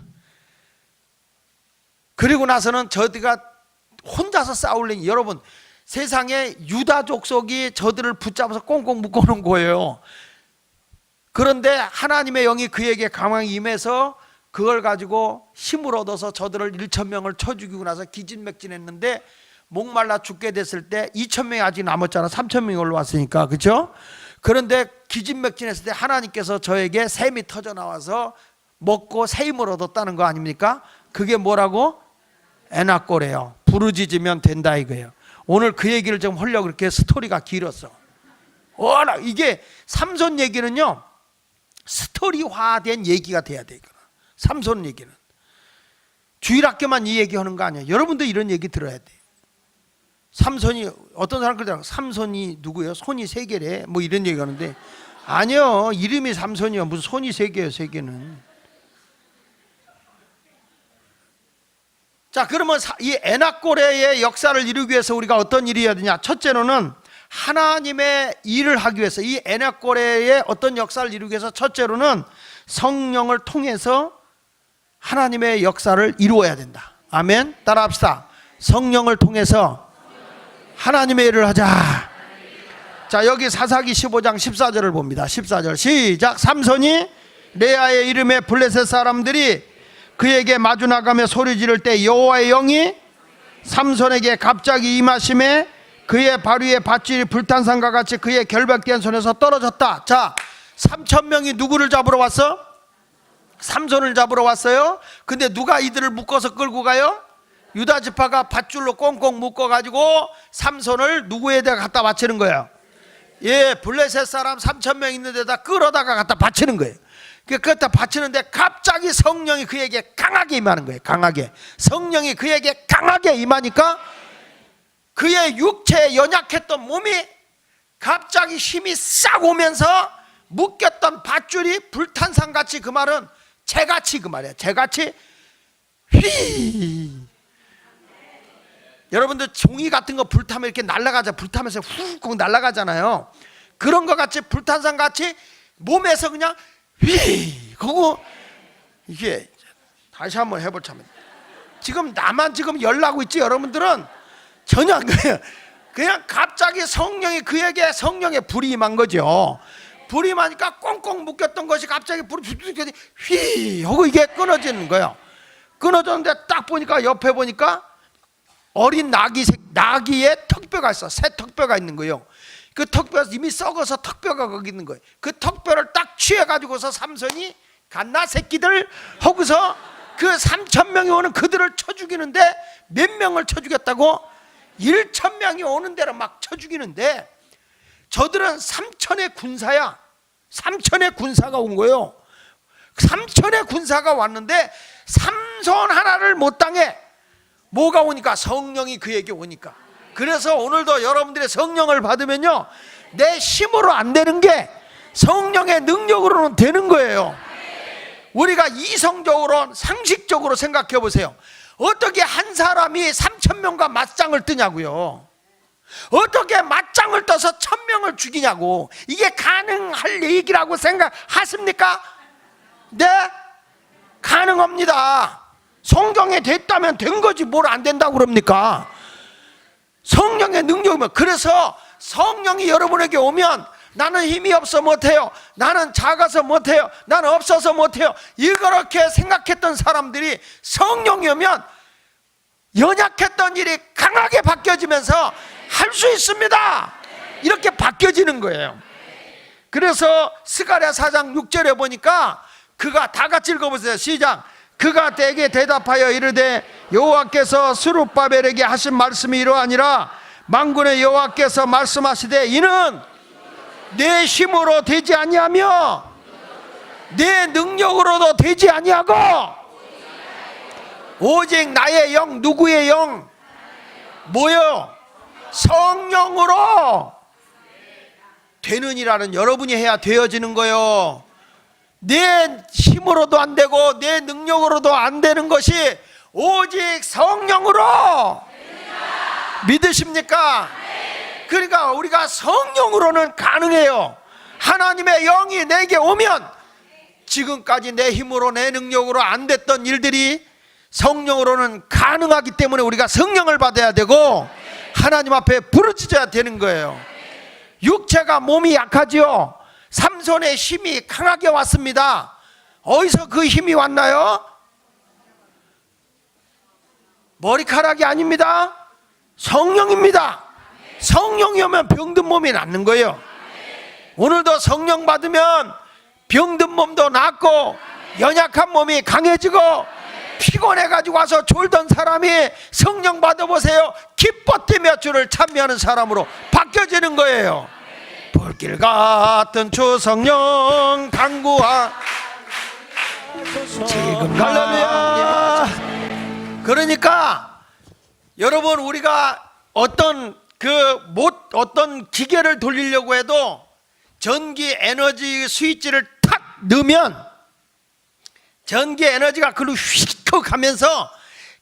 그리고 나서는 저들가 혼자서 싸우려니 여러분 세상에 유다 족속이 저들을 붙잡아서 꽁꽁 묶어놓은 거예요. 그런데 하나님의 영이 그에게 강하게 임해서 그걸 가지고 힘을 얻어서 저들을 1,000명을 쳐 죽이고 나서 기진맥진했는데 목말라 죽게 됐을 때 2,000명이 아직 남았잖아. 3,000명이 올라왔으니까. 그렇죠? 그런데 기진맥진했을 때 하나님께서 저에게 샘이 터져 나와서 먹고 새 힘을 얻었다는 거 아닙니까? 그게 뭐라고? 에나꼬래요. 부르짖으면 된다 이거예요. 오늘 그 얘기를 좀 하려고 그렇게 스토리가 길었어. 워낙 이게 삼손 얘기는요 스토리화된 얘기가 돼야 돼. 삼손 얘기는 주일학교만 이 얘기하는 거 아니에요. 여러분도 이런 얘기 들어야 돼. 삼손이 어떤 사람 그러더라고. 삼손이 누구예요? 손이 세 개래. 뭐 이런 얘기 하는데 아니요. 이름이 삼손이요. 무슨 손이 세 개예요. 세 개는. 자, 그러면 이 에나꼬레의 역사를 이루기 위해서 우리가 어떤 일이 해야 되냐? 첫째로는 하나님의 일을 하기 위해서 이 에나꼬레의 어떤 역사를 이루기 위해서 첫째로는 성령을 통해서 하나님의 역사를 이루어야 된다. 아멘. 따라합시다. 성령을 통해서 하나님의 일을 하자. 자, 여기 사사기 15장 14절을 봅니다. 14절 시작. 삼손이 레아의 이름의 블레셋 사람들이 그에게 마주 나가며 소리 지를 때 여호와의 영이 삼손에게 갑자기 임하심에 그의 발 위에 밧줄이 불탄산과 같이 그의 결박된 손에서 떨어졌다. 자, 3,000명이 누구를 잡으러 왔어? 삼손을 잡으러 왔어요. 근데 누가 이들을 묶어서 끌고 가요? 유다 지파가 밧줄로 꽁꽁 묶어가지고 삼손을 누구에다가 갖다 바치는 거예요? 예, 블레셋 사람 3,000명 있는 데다 끌어다가 갖다 바치는 거예요. 그갖다 바치는데 갑자기 성령이 그에게 강하게 임하는 거예요. 강하게. 성령이 그에게 강하게 임하니까 그의 육체에 연약했던 몸이 갑자기 힘이 싹 오면서 묶였던 밧줄이 불탄산같이, 그 말은 재같이, 그 말이에요. 재같이 휘. 여러분들 종이 같은 거 불타면 이렇게 날아가죠. 불타면서 훅 날아가잖아요. 그런 거 같이 불탄산 같이 몸에서 그냥 휘. 그거 이게 다시 한번 해보자면, 지금 나만 지금 열나고 있지, 여러분들은 전혀 안 그래요. 그냥 갑자기 성령이, 그에게 성령의 불이 임한 거죠. 불이 임하니까 꽁꽁 묶였던 것이 갑자기 불이 휘 하고 이게 끊어지는 거예요. 끊어졌는데 딱 보니까, 옆에 보니까 어린 나귀의 턱뼈가 있어. 새 턱뼈가 있는 거예요. 그 턱뼈가 이미 썩어서 턱뼈가 거기 있는 거예요. 그 턱뼈를 딱 취해가지고서 삼손이 갓나 새끼들 하고서 그 3,000명이 오는 그들을 쳐 죽이는데, 몇 명을 쳐 죽였다고? 1,000명이 오는 대로 막 쳐 죽이는데, 저들은 3,000의 군사야. 3,000의 군사가 온 거예요. 3,000의 군사가 왔는데 삼손 하나를 못 당해. 뭐가 오니까? 성령이 그에게 오니까. 그래서 오늘도 여러분들의 성령을 받으면요, 내 힘으로 안 되는 게 성령의 능력으로는 되는 거예요. 우리가 이성적으로, 상식적으로 생각해 보세요. 어떻게 한 사람이 3,000명과 맞짱을 뜨냐고요. 어떻게 맞짱을 떠서 1,000명을 죽이냐고. 이게 가능할 얘기라고 생각하십니까? 네, 가능합니다. 성경에 됐다면 된 거지 뭘 안 된다고 그럽니까? 성령의 능력이면. 그래서 성령이 여러분에게 오면, 나는 힘이 없어 못해요, 나는 작아서 못해요, 나는 없어서 못해요, 이렇게 생각했던 사람들이 성령이 오면 연약했던 일이 강하게 바뀌어지면서 할 수 있습니다. 이렇게 바뀌어지는 거예요. 그래서 스가랴 4장 6절에 보니까, 그가, 다 같이 읽어보세요. 시작. 그가 때에게 대답하여 이르되 여호와께서 스룹바벨에게 하신 말씀이 이러하니라. 만군의 여호와께서 말씀하시되 이는 내 힘으로 되지 아니하며 내 능력으로도 되지 아니하고 오직 나의 영. 누구의 영? 뭐요? 성령으로 되느니라는, 여러분이 해야 되어지는 거예요. 내 힘으로도 안 되고 내 능력으로도 안 되는 것이 오직 성령으로. 믿으십니까? 그러니까 우리가 성령으로는 가능해요. 하나님의 영이 내게 오면, 지금까지 내 힘으로 내 능력으로 안 됐던 일들이 성령으로는 가능하기 때문에 우리가 성령을 받아야 되고 하나님 앞에 부르짖어야 되는 거예요. 육체가, 몸이 약하지요. 삼손의 힘이 강하게 왔습니다. 어디서 그 힘이 왔나요? 머리카락이 아닙니다. 성령입니다. 성령이 오면 병든 몸이 낫는 거예요. 오늘도 성령 받으면 병든 몸도 낫고 연약한 몸이 강해지고, 피곤해가지고 와서 졸던 사람이 성령 받아보세요. 기뻐 뛰며 주를 찬미하는 사람으로 바뀌어지는 거예요. 불길 같은 주 성령 강구하 지금 갈렐루야. 그러니까 여러분, 우리가 어떤 기계를 돌리려고 해도 전기 에너지 스위치를 탁 넣으면 전기 에너지가 그로 휙 가면서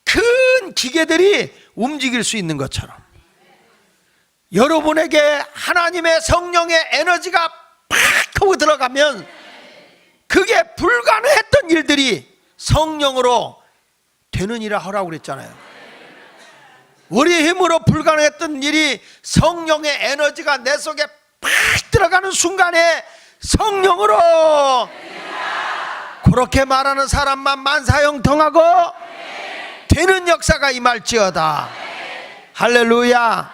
큰 기계들이 움직일 수 있는 것처럼, 여러분에게 하나님의 성령의 에너지가 팍 하고 들어가면 그게 불가능했던 일들이 성령으로 되느니라 하라고 그랬잖아요. 우리 힘으로 불가능했던 일이 성령의 에너지가 내 속에 팍 들어가는 순간에 성령으로, 그렇게 말하는 사람만 만사형통하고 되는 역사가 임할지어다. 할렐루야.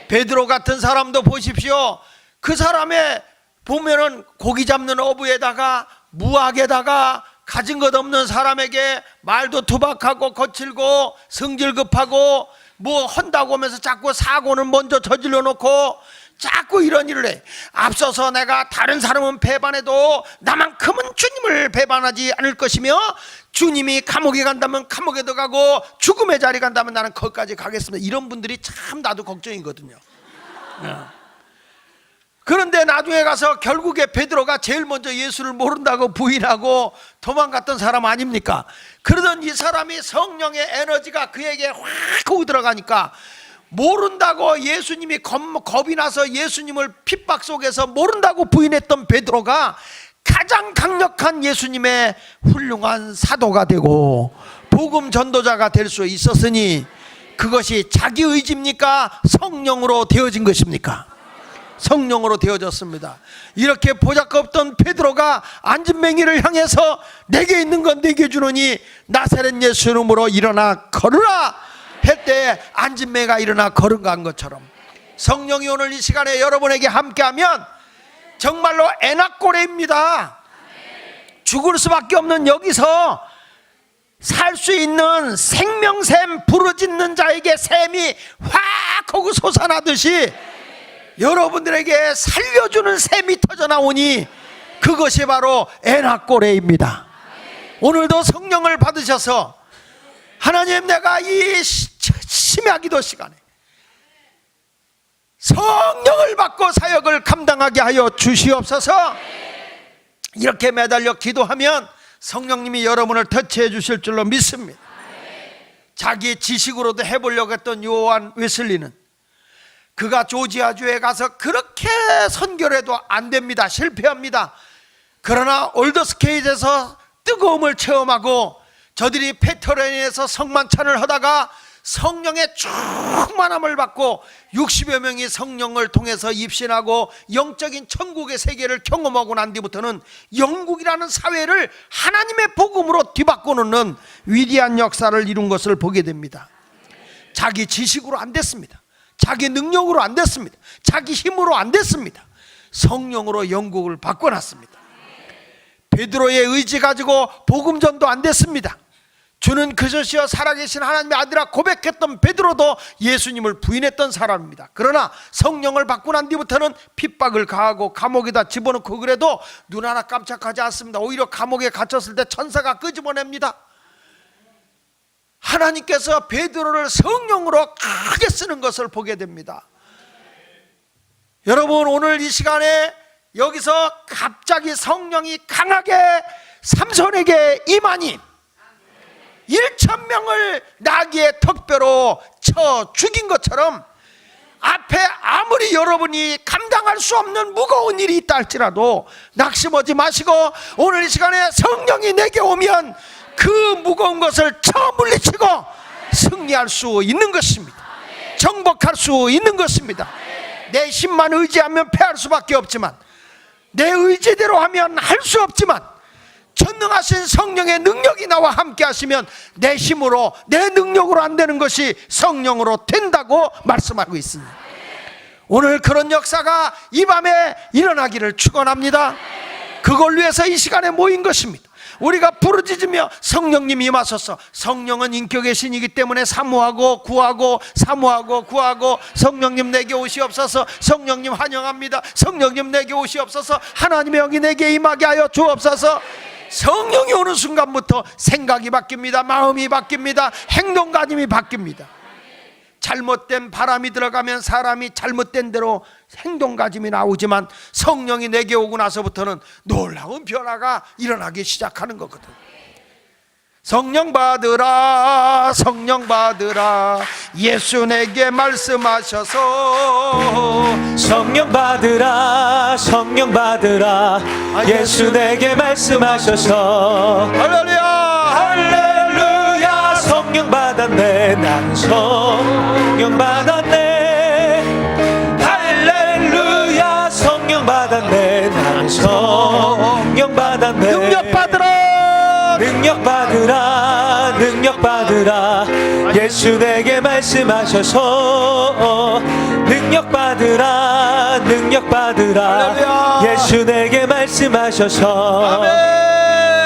베드로 같은 사람도 보십시오. 그 사람의 보면은 고기 잡는 어부에다가 무학에다가 가진 것 없는 사람에게 말도 투박하고 거칠고 성질급하고 뭐 한다고 하면서 자꾸 사고는 먼저 저질러 놓고 자꾸 이런 일을 해. 앞서서 내가 다른 사람은 배반해도 나만큼은 주님을 배반하지 않을 것이며, 주님이 감옥에 간다면 감옥에도 가고 죽음의 자리 간다면 나는 거기까지 가겠습니다. 이런 분들이 참 나도 걱정이거든요. 그런데 나중에 가서 결국에 베드로가 제일 먼저 예수를 모른다고 부인하고 도망갔던 사람 아닙니까? 그러던 이 사람이 성령의 에너지가 그에게 확 하고 들어가니까 모른다고 예수님이 겁이 나서 예수님을 핍박 속에서 모른다고 부인했던 베드로가 가장 강력한 예수님의 훌륭한 사도가 되고 복음 전도자가 될 수 있었으니 그것이 자기 의지입니까? 성령으로 되어진 것입니까? 성령으로 되어졌습니다. 이렇게 보잘것없던 베드로가 안진뱅이를 향해서 내게 있는 건 내게 주노니 나사렛 예수 이름으로 일어나 걸으라 할 때 안진뱅이가 일어나 걸어간 것처럼 성령이 오늘 이 시간에 여러분에게 함께하면 정말로 애낙고래입니다. 죽을 수밖에 없는 여기서 살 수 있는 생명샘 부르짖는 자에게 샘이 확 하고 솟아나듯이 여러분들에게 살려주는 샘이 터져나오니 그것이 바로 애낙고래입니다. 오늘도 성령을 받으셔서 하나님, 내가 이 심야 기도 시간에 성령을 받고 사역을 감당하게 하여 주시옵소서. 이렇게 매달려 기도하면 성령님이 여러분을 터치해 주실 줄로 믿습니다. 자기 지식으로도 해보려고 했던 요한 웨슬리는 그가 조지아주에 가서 그렇게 선교를 해도 안 됩니다. 실패합니다. 그러나 올더스케이트에서 뜨거움을 체험하고 저들이 페터레인에서 성만찬을 하다가 성령의 충만함을 받고 60여 명이 성령을 통해서 입신하고 영적인 천국의 세계를 경험하고 난 뒤부터는 영국이라는 사회를 하나님의 복음으로 뒤바꾸는 위대한 역사를 이룬 것을 보게 됩니다. 자기 지식으로 안 됐습니다. 자기 능력으로 안 됐습니다. 자기 힘으로 안 됐습니다. 성령으로 영국을 바꿔놨습니다. 베드로의 의지 가지고 복음전도 안 됐습니다. 주는 그저씨여 살아계신 하나님의 아들이라 고백했던 베드로도 예수님을 부인했던 사람입니다. 그러나 성령을 받고 난 뒤부터는 핍박을 가하고 감옥에다 집어넣고 그래도 눈 하나 깜짝하지 않습니다. 오히려 감옥에 갇혔을 때 천사가 끄집어냅니다. 하나님께서 베드로를 성령으로 크게 쓰는 것을 보게 됩니다. 여러분, 오늘 이 시간에 여기서 갑자기 성령이 강하게 삼손에게 임하니 1,000명을 나귀의 턱뼈로 쳐 죽인 것처럼 앞에 아무리 여러분이 감당할 수 없는 무거운 일이 있다 할지라도 낙심하지 마시고 오늘 이 시간에 성령이 내게 오면 그 무거운 것을 쳐 물리치고 승리할 수 있는 것입니다. 정복할 수 있는 것입니다. 내 힘만 의지하면 패할 수밖에 없지만 내 의지대로 하면 할 수 없지만 전능하신 성령의 능력이 나와 함께 하시면 내 힘으로 내 능력으로 안 되는 것이 성령으로 된다고 말씀하고 있습니다. 오늘 그런 역사가 이 밤에 일어나기를 축원합니다. 그걸 위해서 이 시간에 모인 것입니다. 우리가 부르짖으며 성령님 임하소서. 성령은 인격의 신이기 때문에 사모하고 구하고 사모하고 구하고 성령님 내게 오시옵소서. 성령님 환영합니다. 성령님 내게 오시옵소서. 하나님의 영이 내게 임하게 하여 주옵소서. 성령이 오는 순간부터 생각이 바뀝니다. 마음이 바뀝니다. 행동가짐이 바뀝니다. 잘못된 바람이 들어가면 사람이 잘못된 대로 행동가짐이 나오지만 성령이 내게 오고 나서부터는 놀라운 변화가 일어나기 시작하는 거거든. 성령 받으라, 성령 받으라, 예수 내게 말씀하셔서. 성령 받으라, 성령 받으라, 예수 내게 말씀하셔서. 할렐루야, 할렐루야. 성령 받았네, 나는 성령 받았네. 할렐루야. 성령 받았네, 나는 성령 받았네. 능력 받으라, 능력 받으라, 능력 받으라, 예수 내게 말씀하셔서. 능력 받으라, 능력 받으라, 할렐루야. 예수 내게 말씀하셔서. 아멘.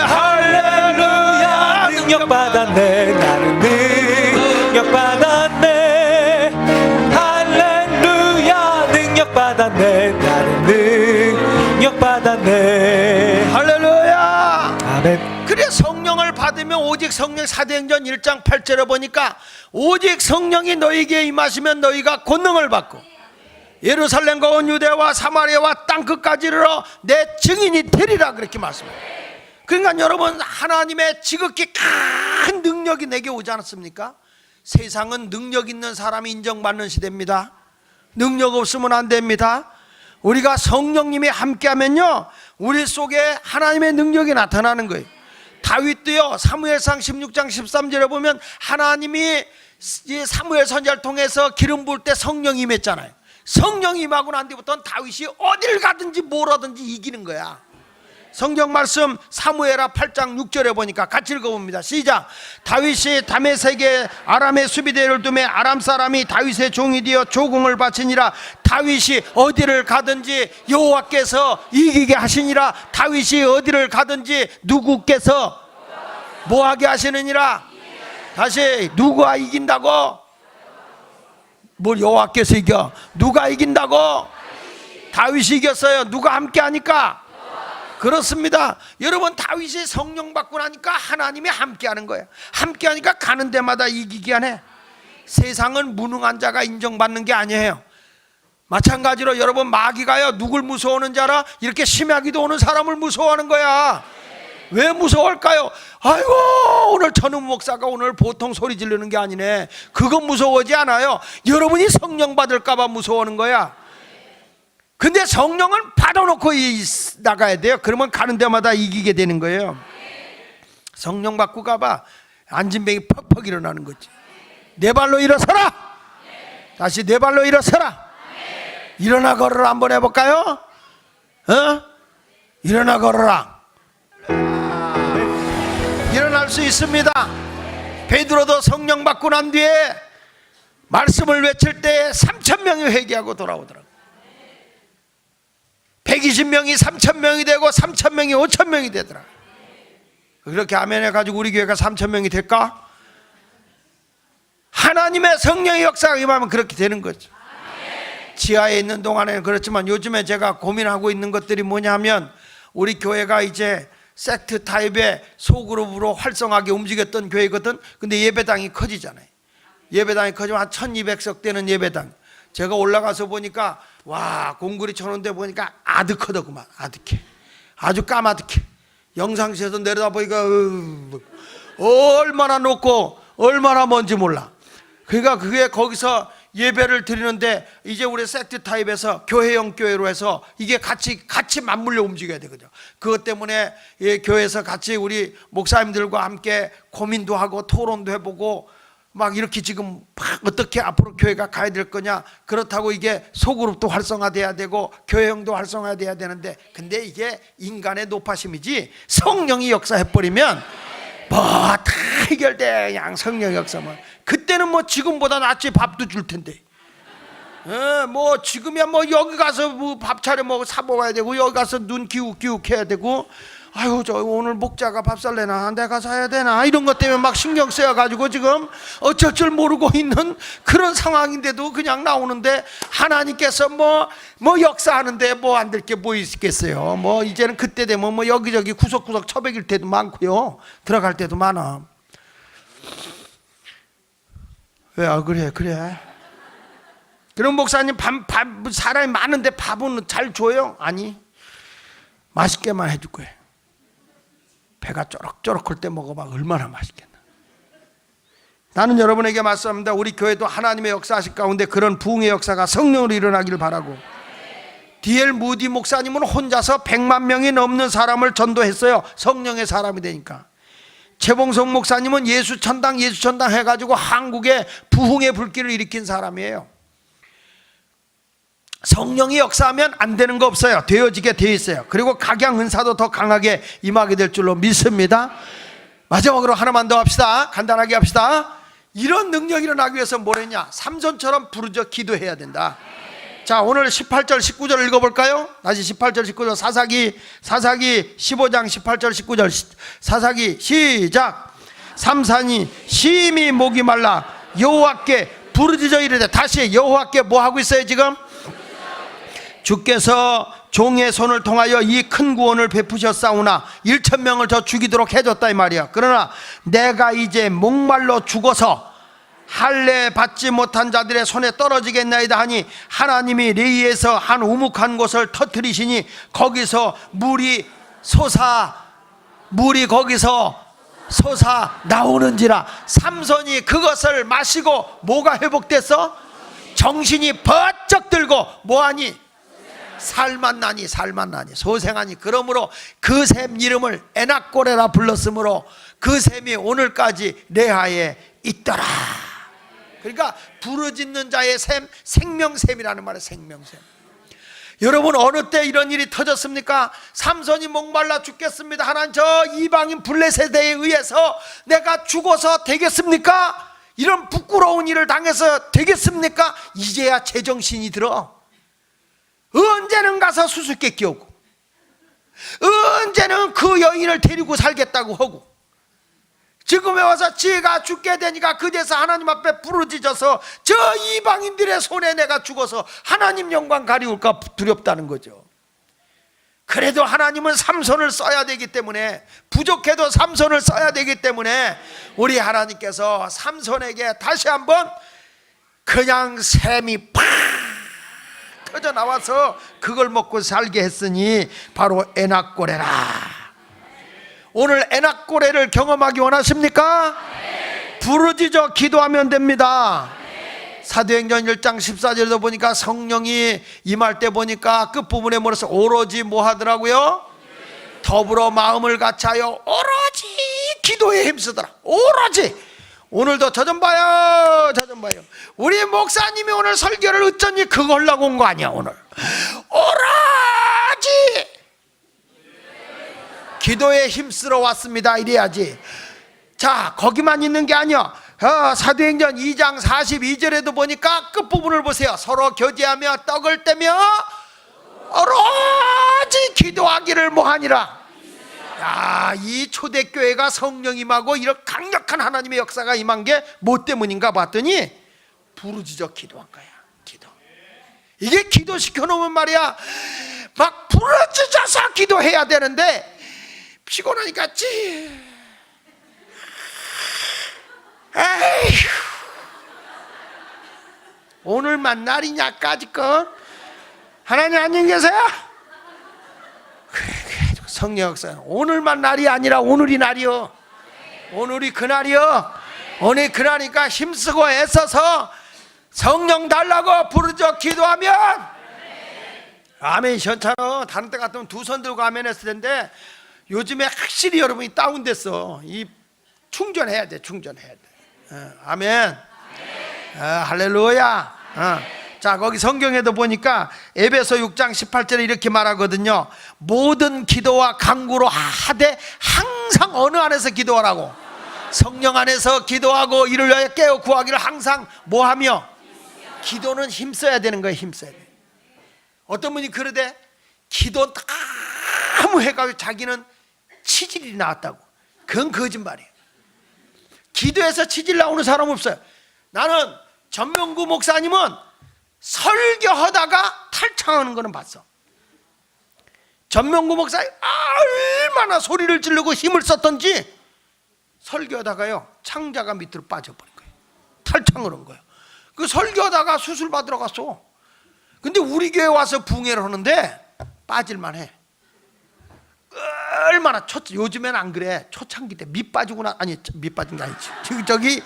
할렐루야. 능력 받았네, 나는 능력 받았네. 할렐루야. 능력 받았네, 나는 능력 받았네. 할렐루야. 아멘. 그래, 성령을 받으면 오직 성령. 사도행전 1장 8절에 보니까 오직 성령이 너희에게 임하시면 너희가 권능을 받고 예루살렘과 온 유대와 사마리아와 땅끝까지 이르러 내 증인이 되리라 그렇게 말씀합니다. 그러니까 여러분, 하나님의 지극히 큰 능력이 내게 오지 않았습니까? 세상은 능력 있는 사람이 인정받는 시대입니다. 능력 없으면 안 됩니다. 우리가 성령님이 함께하면요, 우리 속에 하나님의 능력이 나타나는 거예요. 다윗도요, 사무엘상 16장 13절에 보면 하나님이 사무엘 선지자를 통해서 기름 부을 때 성령이 임했잖아요. 성령이 임하고 난 뒤부터는 다윗이 어딜 가든지 뭘 하든지 이기는 거야. 성경 말씀 사무엘하 8장 6절에 보니까 같이 읽어봅니다. 시작. 다윗이 다메섹에 아람의 수비대를 두매 아람 사람이 다윗의 종이 되어 조공을 바치니라. 다윗이 어디를 가든지 여호와께서 이기게 하시니라. 다윗이 어디를 가든지 누구께서 뭐하게 하시느니라. 다시, 누가 이긴다고? 뭘 여호와께서 이겨? 누가 이긴다고? 다윗이 이겼어요. 누가 함께 하니까? 그렇습니다. 여러분, 다윗이 성령 받고 나니까 하나님이 함께하는 거예요. 함께하니까 가는 데마다 이기게 하네. 세상은 무능한 자가 인정받는 게 아니에요. 마찬가지로 여러분, 마귀가요, 누굴 무서워하는 줄 알아? 이렇게 심야기도 오는 사람을 무서워하는 거야. 왜 무서워할까요? 아이고, 오늘 전우 목사가 오늘 보통 소리 지르는 게 아니네. 그건 무서워하지 않아요. 여러분이 성령 받을까 봐 무서워하는 거야. 근데 성령은 받아놓고 나가야 돼요. 그러면 가는 데마다 이기게 되는 거예요. 성령 받고 가봐, 앉은 병이 퍽퍽 일어나는 거지. 내 발로 일어서라. 다시 내 발로 일어서라. 일어나 걸어라. 한번 해볼까요? 일어나 걸어라. 일어날 수 있습니다. 베드로도 성령 받고 난 뒤에 말씀을 외칠 때 3,000명이 회개하고 돌아오더라고요. 120명이 3,000명이 되고 3,000명이 5,000명이 되더라. 그렇게 아멘 해가지고 우리 교회가 3,000명이 될까? 하나님의 성령의 역사가 임하면 그렇게 되는 거죠. 지하에 있는 동안에는 그렇지만 요즘에 제가 고민하고 있는 것들이 뭐냐면, 우리 교회가 이제 섹트 타입의 소그룹으로 활성하게 움직였던 교회거든. 근데 예배당이 커지잖아요. 예배당이 커지면 한 1,200석 되는 예배당. 제가 올라가서 보니까 와, 공구리 쳐놓은데 보니까 아득하더구만. 아득해. 아주 까마득해. 영상실에서 내려다보니까 얼마나 높고 얼마나 먼지 몰라. 그러니까 그게 거기서 예배를 드리는데, 이제 우리 섹트 타입에서 교회형 교회로 해서 이게 같이 맞물려 움직여야 되거든요. 그것 때문에 교회에서 같이 우리 목사님들과 함께 고민도 하고 토론도 해보고 막 이렇게 지금 막 어떻게 앞으로 교회가 가야 될 거냐. 그렇다고 이게 소그룹도 활성화돼야 되고 교회형도 활성화돼야 되는데, 근데 이게 인간의 노파심이지 성령이 역사해버리면 뭐 다 해결돼. 그냥 성령 역사만. 그때는 뭐 지금보다 낫지. 밥도 줄 텐데. 뭐 지금이야 뭐 여기 가서 뭐 밥 차려 먹어 사 먹어야 되고, 여기 가서 눈 기웃기웃 해야 되고, 아유 저 오늘 목자가 밥 살래나 내가 사야 되나, 이런 것 때문에 막 신경 쓰여가지고 지금 어쩔 줄 모르고 있는 그런 상황인데도 그냥 나오는데, 하나님께서 뭐 역사하는데 뭐 안 될 게 뭐 있겠어요. 뭐 이제는 그때 되면 뭐 여기저기 구석구석 처박일 때도 많고요, 들어갈 때도 많아. 왜 그래? 그럼 목사님 밥 사람이 많은데 밥은 잘 줘요? 아니, 맛있게만 해줄 거예요. 배가 쪼럭쪼럭할 때 먹어봐. 얼마나 맛있겠나. 나는 여러분에게 말씀합니다. 우리 교회도 하나님의 역사하실 가운데 그런 부흥의 역사가 성령으로 일어나기를 바라고, D.L. 무디 목사님은 혼자서 100만 명이 넘는 사람을 전도했어요. 성령의 사람이 되니까. 최봉성 목사님은 예수천당 해가지고 한국에 부흥의 불길을 일으킨 사람이에요. 성령이 역사하면 안 되는 거 없어요. 되어지게 되어 있어요. 그리고 각양 은사도 더 강하게 임하게 될 줄로 믿습니다. 마지막으로 하나만 더 합시다. 간단하게 합시다. 이런 능력이 일어나기 위해서 뭘 했냐? 삼손처럼 부르짖어 기도해야 된다. 자, 오늘 18절 19절 읽어볼까요? 다시 18절 19절 사사기 15장 18절 19절 사사기 시작. 삼산이 심히 목이 말라 여호와께 부르짖어 이르되, 다시 여호와께 뭐 하고 있어요 지금? 주께서 종의 손을 통하여 이 큰 구원을 베푸셨사오나 1,000명을 더 죽이도록 해줬다 이 말이야. 그러나 내가 이제 목말로 죽어서 할례 받지 못한 자들의 손에 떨어지겠나이다 하니 하나님이 레위에서 한 우묵한 곳을 터뜨리시니 거기서 물이 거기서 솟아 나오는지라. 삼손이 그것을 마시고 뭐가 회복됐어? 정신이 번쩍 들고 뭐하니? 살만나니 소생하니. 그러므로 그 샘 이름을 에낙고레라 불렀으므로 그 샘이 오늘까지 레하에 있더라. 그러니까 부르짖는 자의 샘, 생명샘이라는 말이에요. 생명샘. 여러분, 어느 때 이런 일이 터졌습니까? 삼손이 목말라 죽겠습니다. 하나님, 저 이방인 블레셋에 의해서 내가 죽어서 되겠습니까? 이런 부끄러운 일을 당해서 되겠습니까? 이제야 제정신이 들어. 언제는 가서 수수께끼 오고, 언제는 그 여인을 데리고 살겠다고 하고, 지금에 와서 지가 죽게 되니까 그제서 하나님 앞에 부르짖어서 저 이방인들의 손에 내가 죽어서 하나님 영광 가리울까 두렵다는 거죠. 그래도 하나님은 삼손을 써야 되기 때문에, 부족해도 삼손을 써야 되기 때문에 우리 하나님께서 삼손에게 다시 한번 그냥 샘이 팍 터져 나와서 그걸 먹고 살게 했으니 바로 에낙고레라. 오늘 에낙고레를 경험하기 원하십니까? 부르짖어 기도하면 됩니다. 사도행전 1장 14절에도 보니까 성령이 임할 때 보니까 끝부분에 뭐라서 오로지 뭐 하더라고요? 더불어 마음을 같이하여 오로지 기도에 힘쓰더라. 오로지. 오늘도 저 좀 봐요. 우리 목사님이 오늘 설교를 어쩌니 그거 하려고 온 거 아니야. 오늘 오로지 기도에 힘쓰러 왔습니다. 이래야지. 자, 거기만 있는 게 아니야. 사도행전 2장 42절에도 보니까 끝부분을 보세요. 서로 교제하며 떡을 떼며 오로지 기도하기를 뭐하니라. 야, 이 초대교회가 성령 임하고 이런 강력한 하나님의 역사가 임한 게 뭐 때문인가 봤더니 부르짖어 기도한 거야. 기도. 이게 기도시켜 놓으면 말이야, 막 부르짖어서 기도해야 되는데 피곤하니까 에휴, 오늘만 날이냐까지 거. 하나님 안녕히 계세요. 성령 역사, 오늘만 날이 아니라 오늘이 날이요. 오늘이 그날이요. 오늘 그날이니까 힘쓰고 애써서 성령 달라고 부르짖어 기도하면 아멘. 시원찮아. 다른 때 같으면 두 손 들고 아멘 했을 텐데 요즘에 확실히 여러분이 다운됐어. 이 충전해야 돼. 아멘. 할렐루야. 자, 거기 성경에도 보니까 에베소 6장 18절에 이렇게 말하거든요. 모든 기도와 간구로 하되 항상 어느 안에서 기도하라고? 성령 안에서 기도하고 이를 위하여 깨어 구하기를 항상 뭐하며? 기도는 힘써야 되는 거예요. 힘써야 돼. 어떤 분이 그러대. 기도 너무 해가지고 자기는 치질이 나왔다고. 그건 거짓말이에요. 기도해서 치질 나오는 사람 없어요. 나는 전명구 목사님은 설교하다가 탈창하는 거는 봤어. 전명구 목사님 얼마나 소리를 지르고 힘을 썼던지 설교하다가요 창자가 밑으로 빠져버린 거예요. 탈창을 한 거예요. 그 설교하다가 수술 받으러 갔어. 근데 우리 교회 와서 붕해를 하는데 빠질만해. 얼마나 요즘엔 안 그래. 초창기 때 밑 빠지고 밑 빠진 게 아니지. 저기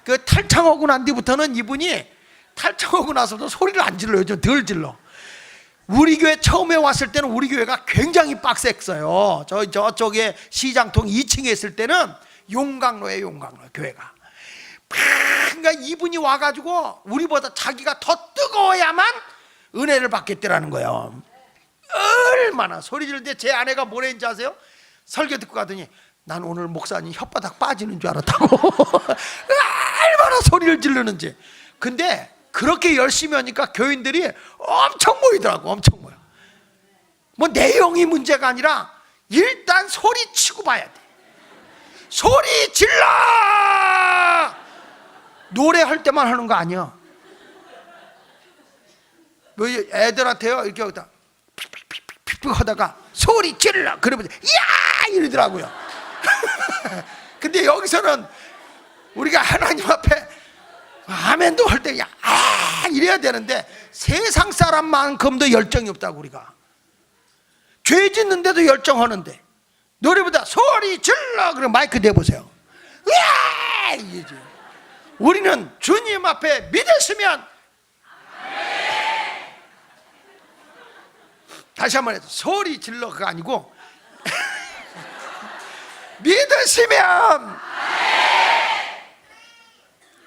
그 탈창하고 난 뒤부터는 이분이 탈창하고 나서도 소리를 안 질러요. 좀 덜 질러. 우리 교회 처음에 왔을 때는 우리 교회가 굉장히 빡셌어요. 저쪽에 시장통 2층에 있을 때는 용광로예요. 용광로 교회가. 그러니까 이분이 와가지고 우리보다 자기가 더 뜨거워야만 은혜를 받겠다라는 거예요. 얼마나 소리 지를 때 제 아내가 뭐라 했는지 아세요? 설교 듣고 가더니 난 오늘 목사님 혓바닥 빠지는 줄 알았다고. 얼마나 소리를 지르는지. 근데 그렇게 열심히 하니까 교인들이 엄청 모이더라고. 엄청 모여. 뭐 내용이 문제가 아니라 일단 소리치고 봐야 돼. 소리 질러! 노래할 때만 하는 거 아니야. 뭐 애들한테요 이렇게 하다 픽픽픽픽 하다가 소리 질러 그러면 야 이러더라고요. 근데 여기서는 우리가 하나님 앞에 아멘도 할 때 이래야 되는데 세상 사람만큼도 열정이 없다고. 우리가 죄 짓는데도 열정하는데 노래보다 소리 질러 그러면 마이크 대보세요. 으아! 이지. 우리는 주님 앞에 믿으시면, 다시 한번 해서 소리 질러 그거 아니고 믿으시면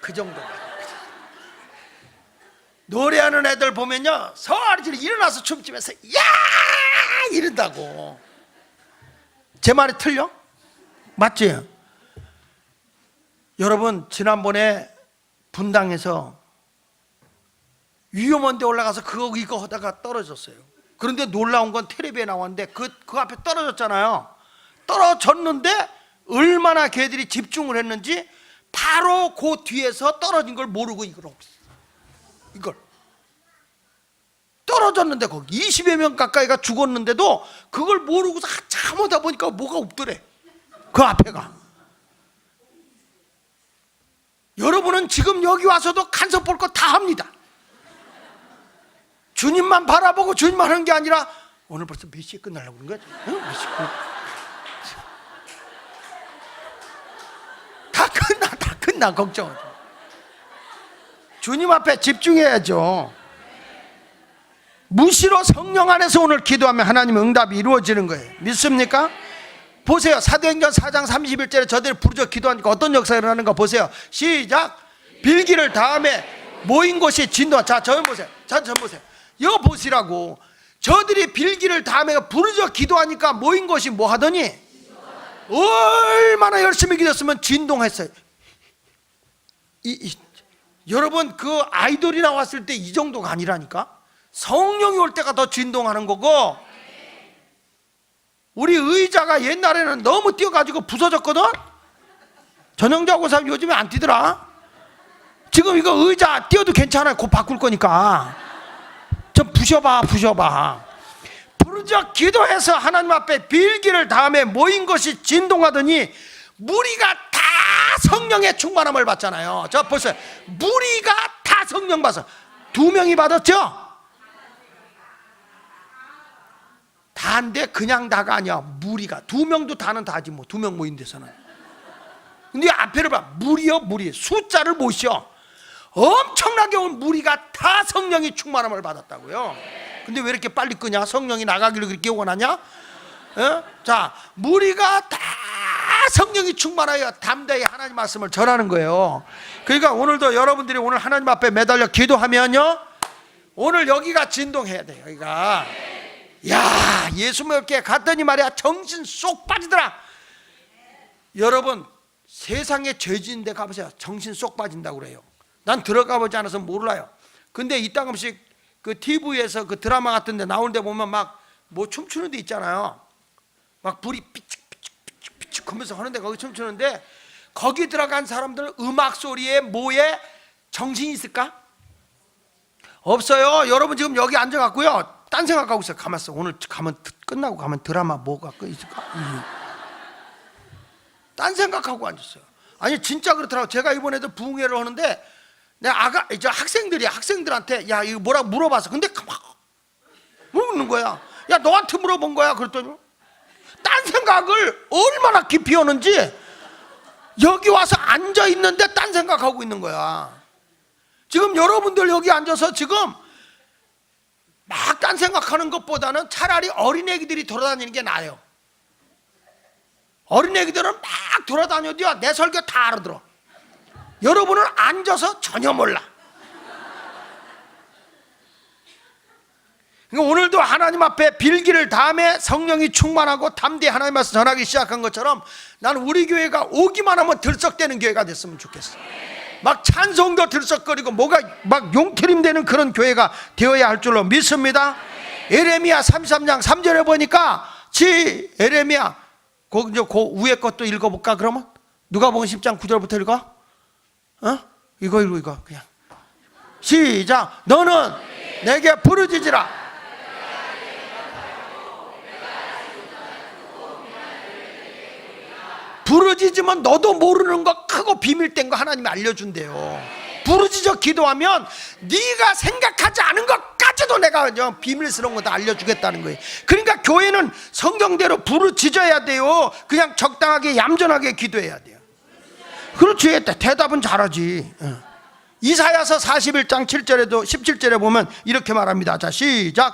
그 정도. 노래하는 애들 보면요 소리 질러 일어나서 춤추면서 야 이런다고. 제 말이 틀려? 맞지? 여러분 지난번에 분당에서 위험한 데 올라가서 그거 이거 하다가 떨어졌어요. 그런데 놀라운 건 텔레비에 나왔는데 그 앞에 떨어졌잖아요. 떨어졌는데 얼마나 걔들이 집중을 했는지 바로 그 뒤에서 떨어진 걸 모르고 이걸 떨어졌는데 거기 20여 명 가까이가 죽었는데도 그걸 모르고서 한참 오다 보니까 뭐가 없더래, 그 앞에가. 여러분은 지금 여기 와서도 간섭 볼 거 다 합니다. 주님만 바라보고 주님만 하는 게 아니라 오늘 벌써 몇 시에 끝나려고 그런 거야? 몇 시에 다 끝나 걱정하지. 주님 앞에 집중해야죠. 무시로 성령 안에서 오늘 기도하면 하나님의 응답이 이루어지는 거예요. 믿습니까? 보세요. 사도행전 4장 31절에 저들이 부르짖어 기도하니까 어떤 역사가 일어나는가 보세요. 시작. 빌기를 다음에 모인 곳이 진동. 자, 저 보세요. 저 보세요. 이거 보시라고. 저들이 빌기를 다음에 부르짖어 기도하니까 모인 곳이 뭐 하더니 얼마나 열심히 기도했으면 진동했어요. 여러분 그 아이돌이 나왔을 때 이 정도가 아니라니까. 성령이 올 때가 더 진동하는 거고. 우리 의자가 옛날에는 너무 뛰어가지고 부서졌거든. 전영자 고사님 요즘에 안 뛰더라. 지금 이거 의자 뛰어도 괜찮아요. 곧 바꿀 거니까 좀 부셔봐. 부르짖어 기도해서 하나님 앞에 빌기를 다음에 모인 것이 진동하더니 무리가 다 성령의 충만함을 받잖아요. 저 보세요. 무리가 다 성령 받아서 2명이 받았죠? 다인데 그냥 다가 아니야. 무리가 2명도 다는 다지 뭐 2명 모인 데서는. 근데 앞에를 봐. 무리요 무리. 숫자를 못 쉬어. 엄청나게 온 무리가 다 성령이 충만함을 받았다고요. 근데 왜 이렇게 빨리 끄냐? 성령이 나가기를 그렇게 원하냐? 자, 무리가 다 성령이 충만하여 담대히 하나님 말씀을 전하는 거예요. 그러니까 오늘도 여러분들이 오늘 하나님 앞에 매달려 기도하면요 오늘 여기가 진동해야 돼요. 여기가. 야, 예수 믿게 갔더니 말이야 정신 쏙 빠지더라. 여러분 세상에 죄진 데 가보세요. 정신 쏙 빠진다고 그래요. 난 들어가 보지 않아서 몰라요. 근데 이따금씩 그 TV에서 그 드라마 같은 데 나오는 데 보면 막 뭐 춤추는 데 있잖아요. 막 불이 삐죽삐죽 하면서 하는데 거기 춤추는데 거기 들어간 사람들 음악 소리에 뭐에 정신이 있을까? 없어요. 여러분 지금 여기 앉아갖고요 딴 생각하고 있어요. 가만있어. 오늘 끝나고 가면 드라마 뭐가 있을까? 딴 생각하고 앉았어요. 아니 진짜 그렇더라고. 제가 이번에도 부흥회를 하는데 내가 이제 학생들한테 야 이거 뭐라고 물어봤어. 근데 막 묻는 거야. 야 너한테 물어본 거야. 그랬더니 딴 생각을 얼마나 깊이 하는지 여기 와서 앉아 있는데 딴 생각하고 있는 거야. 지금 여러분들 여기 앉아서 지금 막 딴 생각하는 것보다는 차라리 어린애기들이 돌아다니는 게 나아요. 어린애기들은 막 돌아다녀도 내 설교 다 알아들어. 여러분은 앉아서 전혀 몰라. 그러니까 오늘도 하나님 앞에 빌기를 다음에 성령이 충만하고 담대히 하나님 말씀 전하기 시작한 것처럼 나는 우리 교회가 오기만 하면 들썩대는 교회가 됐으면 좋겠어. 막 찬송도 들썩거리고 뭐가 막 용트림되는 그런 교회가 되어야 할 줄로 믿습니다. 에레미야 33장 3절에 보니까 에레미야 그 위에 것도 읽어볼까 그러면? 누가복음 10장 9절부터 읽어? 이거 그냥 시작. 너는 내게 부르짖으라. 부르짖으면 너도 모르는 거 크고 비밀된 거 하나님이 알려준대요. 부르짖어 기도하면 네가 생각하지 않은 것까지도 내가 비밀스러운 거 다 알려주겠다는 거예요. 그러니까 교회는 성경대로 부르짖어야 돼요. 그냥 적당하게 얌전하게 기도해야 돼요. 그렇지. 대답은 잘하지. 이사야서 41장 7절에도 17절에 보면 이렇게 말합니다. 자, 시작.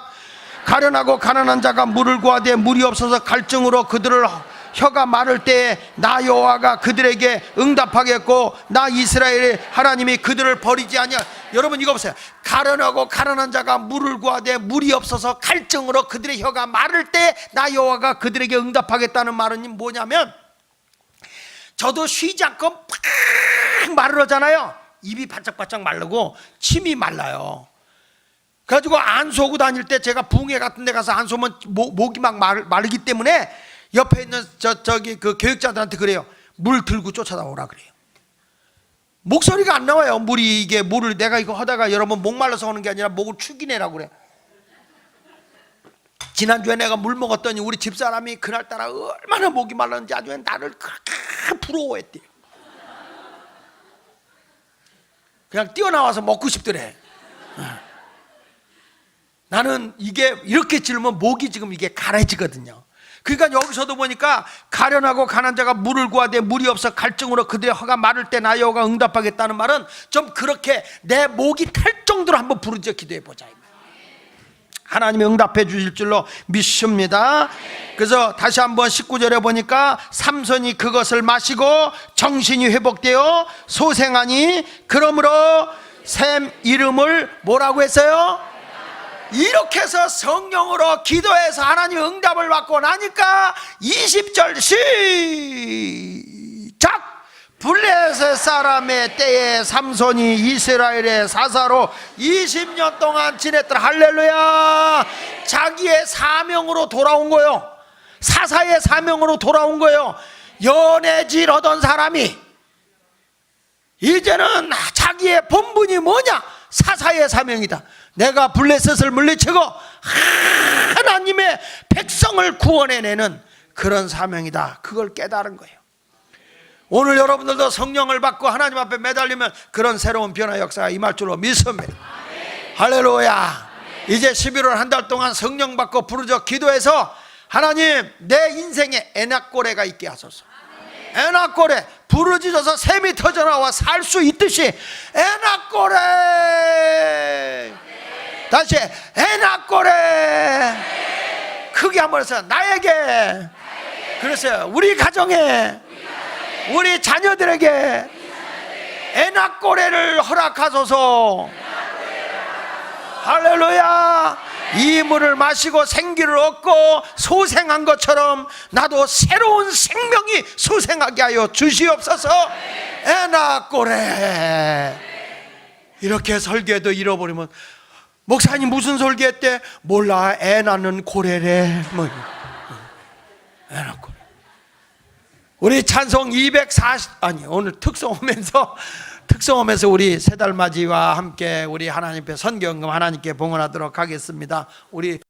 가련하고 가난한 자가 물을 구하되 물이 없어서 갈증으로 그들을 혀가 마를 때에 나 여호와가 그들에게 응답하겠고 나 이스라엘의 하나님이 그들을 버리지 아니하. 여러분 이거 보세요. 가련하고 가난한 자가 물을 구하되 물이 없어서 갈증으로 그들의 혀가 마를 때 나 여호와가 그들에게 응답하겠다는 말은 뭐냐면, 저도 쉬지 않고 팍 마르잖아요. 입이 바짝바짝 마르고 침이 말라요. 그래가지고 안소고 다닐 때 제가 붕해 같은 데 가서 안소면 목이 막 마르기 때문에 옆에 있는 저기 그 교육자들한테 그래요. 물 들고 쫓아다오라 그래요. 목소리가 안 나와요. 물을 내가 이거 하다가 여러분 목 말라서 하는 게 아니라 목을 축이내라고 그래. 지난주에 내가 물 먹었더니 우리 집사람이 그날따라 얼마나 목이 말랐는지 아주 나를 그렇게 부러워했대. 그냥 뛰어나와서 먹고 싶더래. 나는 이게 이렇게 찌르면 목이 지금 이게 가라지거든요. 그러니까 여기서도 보니까 가련하고 가난한 자가 물을 구하되 물이 없어 갈증으로 그들의 혀가 마를 때 나 여호와가 응답하겠다는 말은 좀 그렇게 내 목이 탈 정도로 한번 부르짖어 기도해 보자. 하나님이 응답해 주실 줄로 믿습니다. 그래서 다시 한번 19절에 보니까 삼손이 그것을 마시고 정신이 회복되어 소생하니 그러므로 샘 이름을 뭐라고 했어요? 이렇게 해서 성령으로 기도해서 하나님 응답을 받고 나니까 20절 시작. 블레셋 사람의 때에 삼손이 이스라엘의 사사로 20년 동안 지냈더라. 할렐루야. 자기의 사명으로 돌아온 거예요. 사사의 사명으로 돌아온 거예요. 연애질 하던 사람이 이제는 자기의 본분이 뭐냐? 사사의 사명이다. 내가 블레셋을 물리치고 하나님의 백성을 구원해내는 그런 사명이다. 그걸 깨달은 거예요. 오늘 여러분들도 성령을 받고 하나님 앞에 매달리면 그런 새로운 변화 역사가 임할 줄로 믿습니다. 아멘. 할렐루야. 아멘. 이제 11월 한 달 동안 성령 받고 부르짖어 기도해서 하나님 내 인생에 에낙고레가 있게 하소서. 아멘. 에낙고레 부르짖어서 샘이 터져나와 살 수 있듯이 에낙고레. 아멘. 다시 에낙고레. 크게 한번 해서 나에게. 그랬어요. 우리 가정에 우리 자녀들에게 에낙고레를 허락하소서. 할렐루야. 이 물을 마시고 생기를 얻고 소생한 것처럼 나도 새로운 생명이 소생하게 하여 주시옵소서. 에낙고레. 이렇게 설교도 잃어버리면 목사님 무슨 설교했대? 몰라. 애 낳는 고래래. 뭐 에낙고레. 우리 찬송 240 오늘 특성오면서 우리 세 달 맞이와 함께 우리 하나님 앞에 선교연금 하나님께 봉헌하도록 하겠습니다. 우리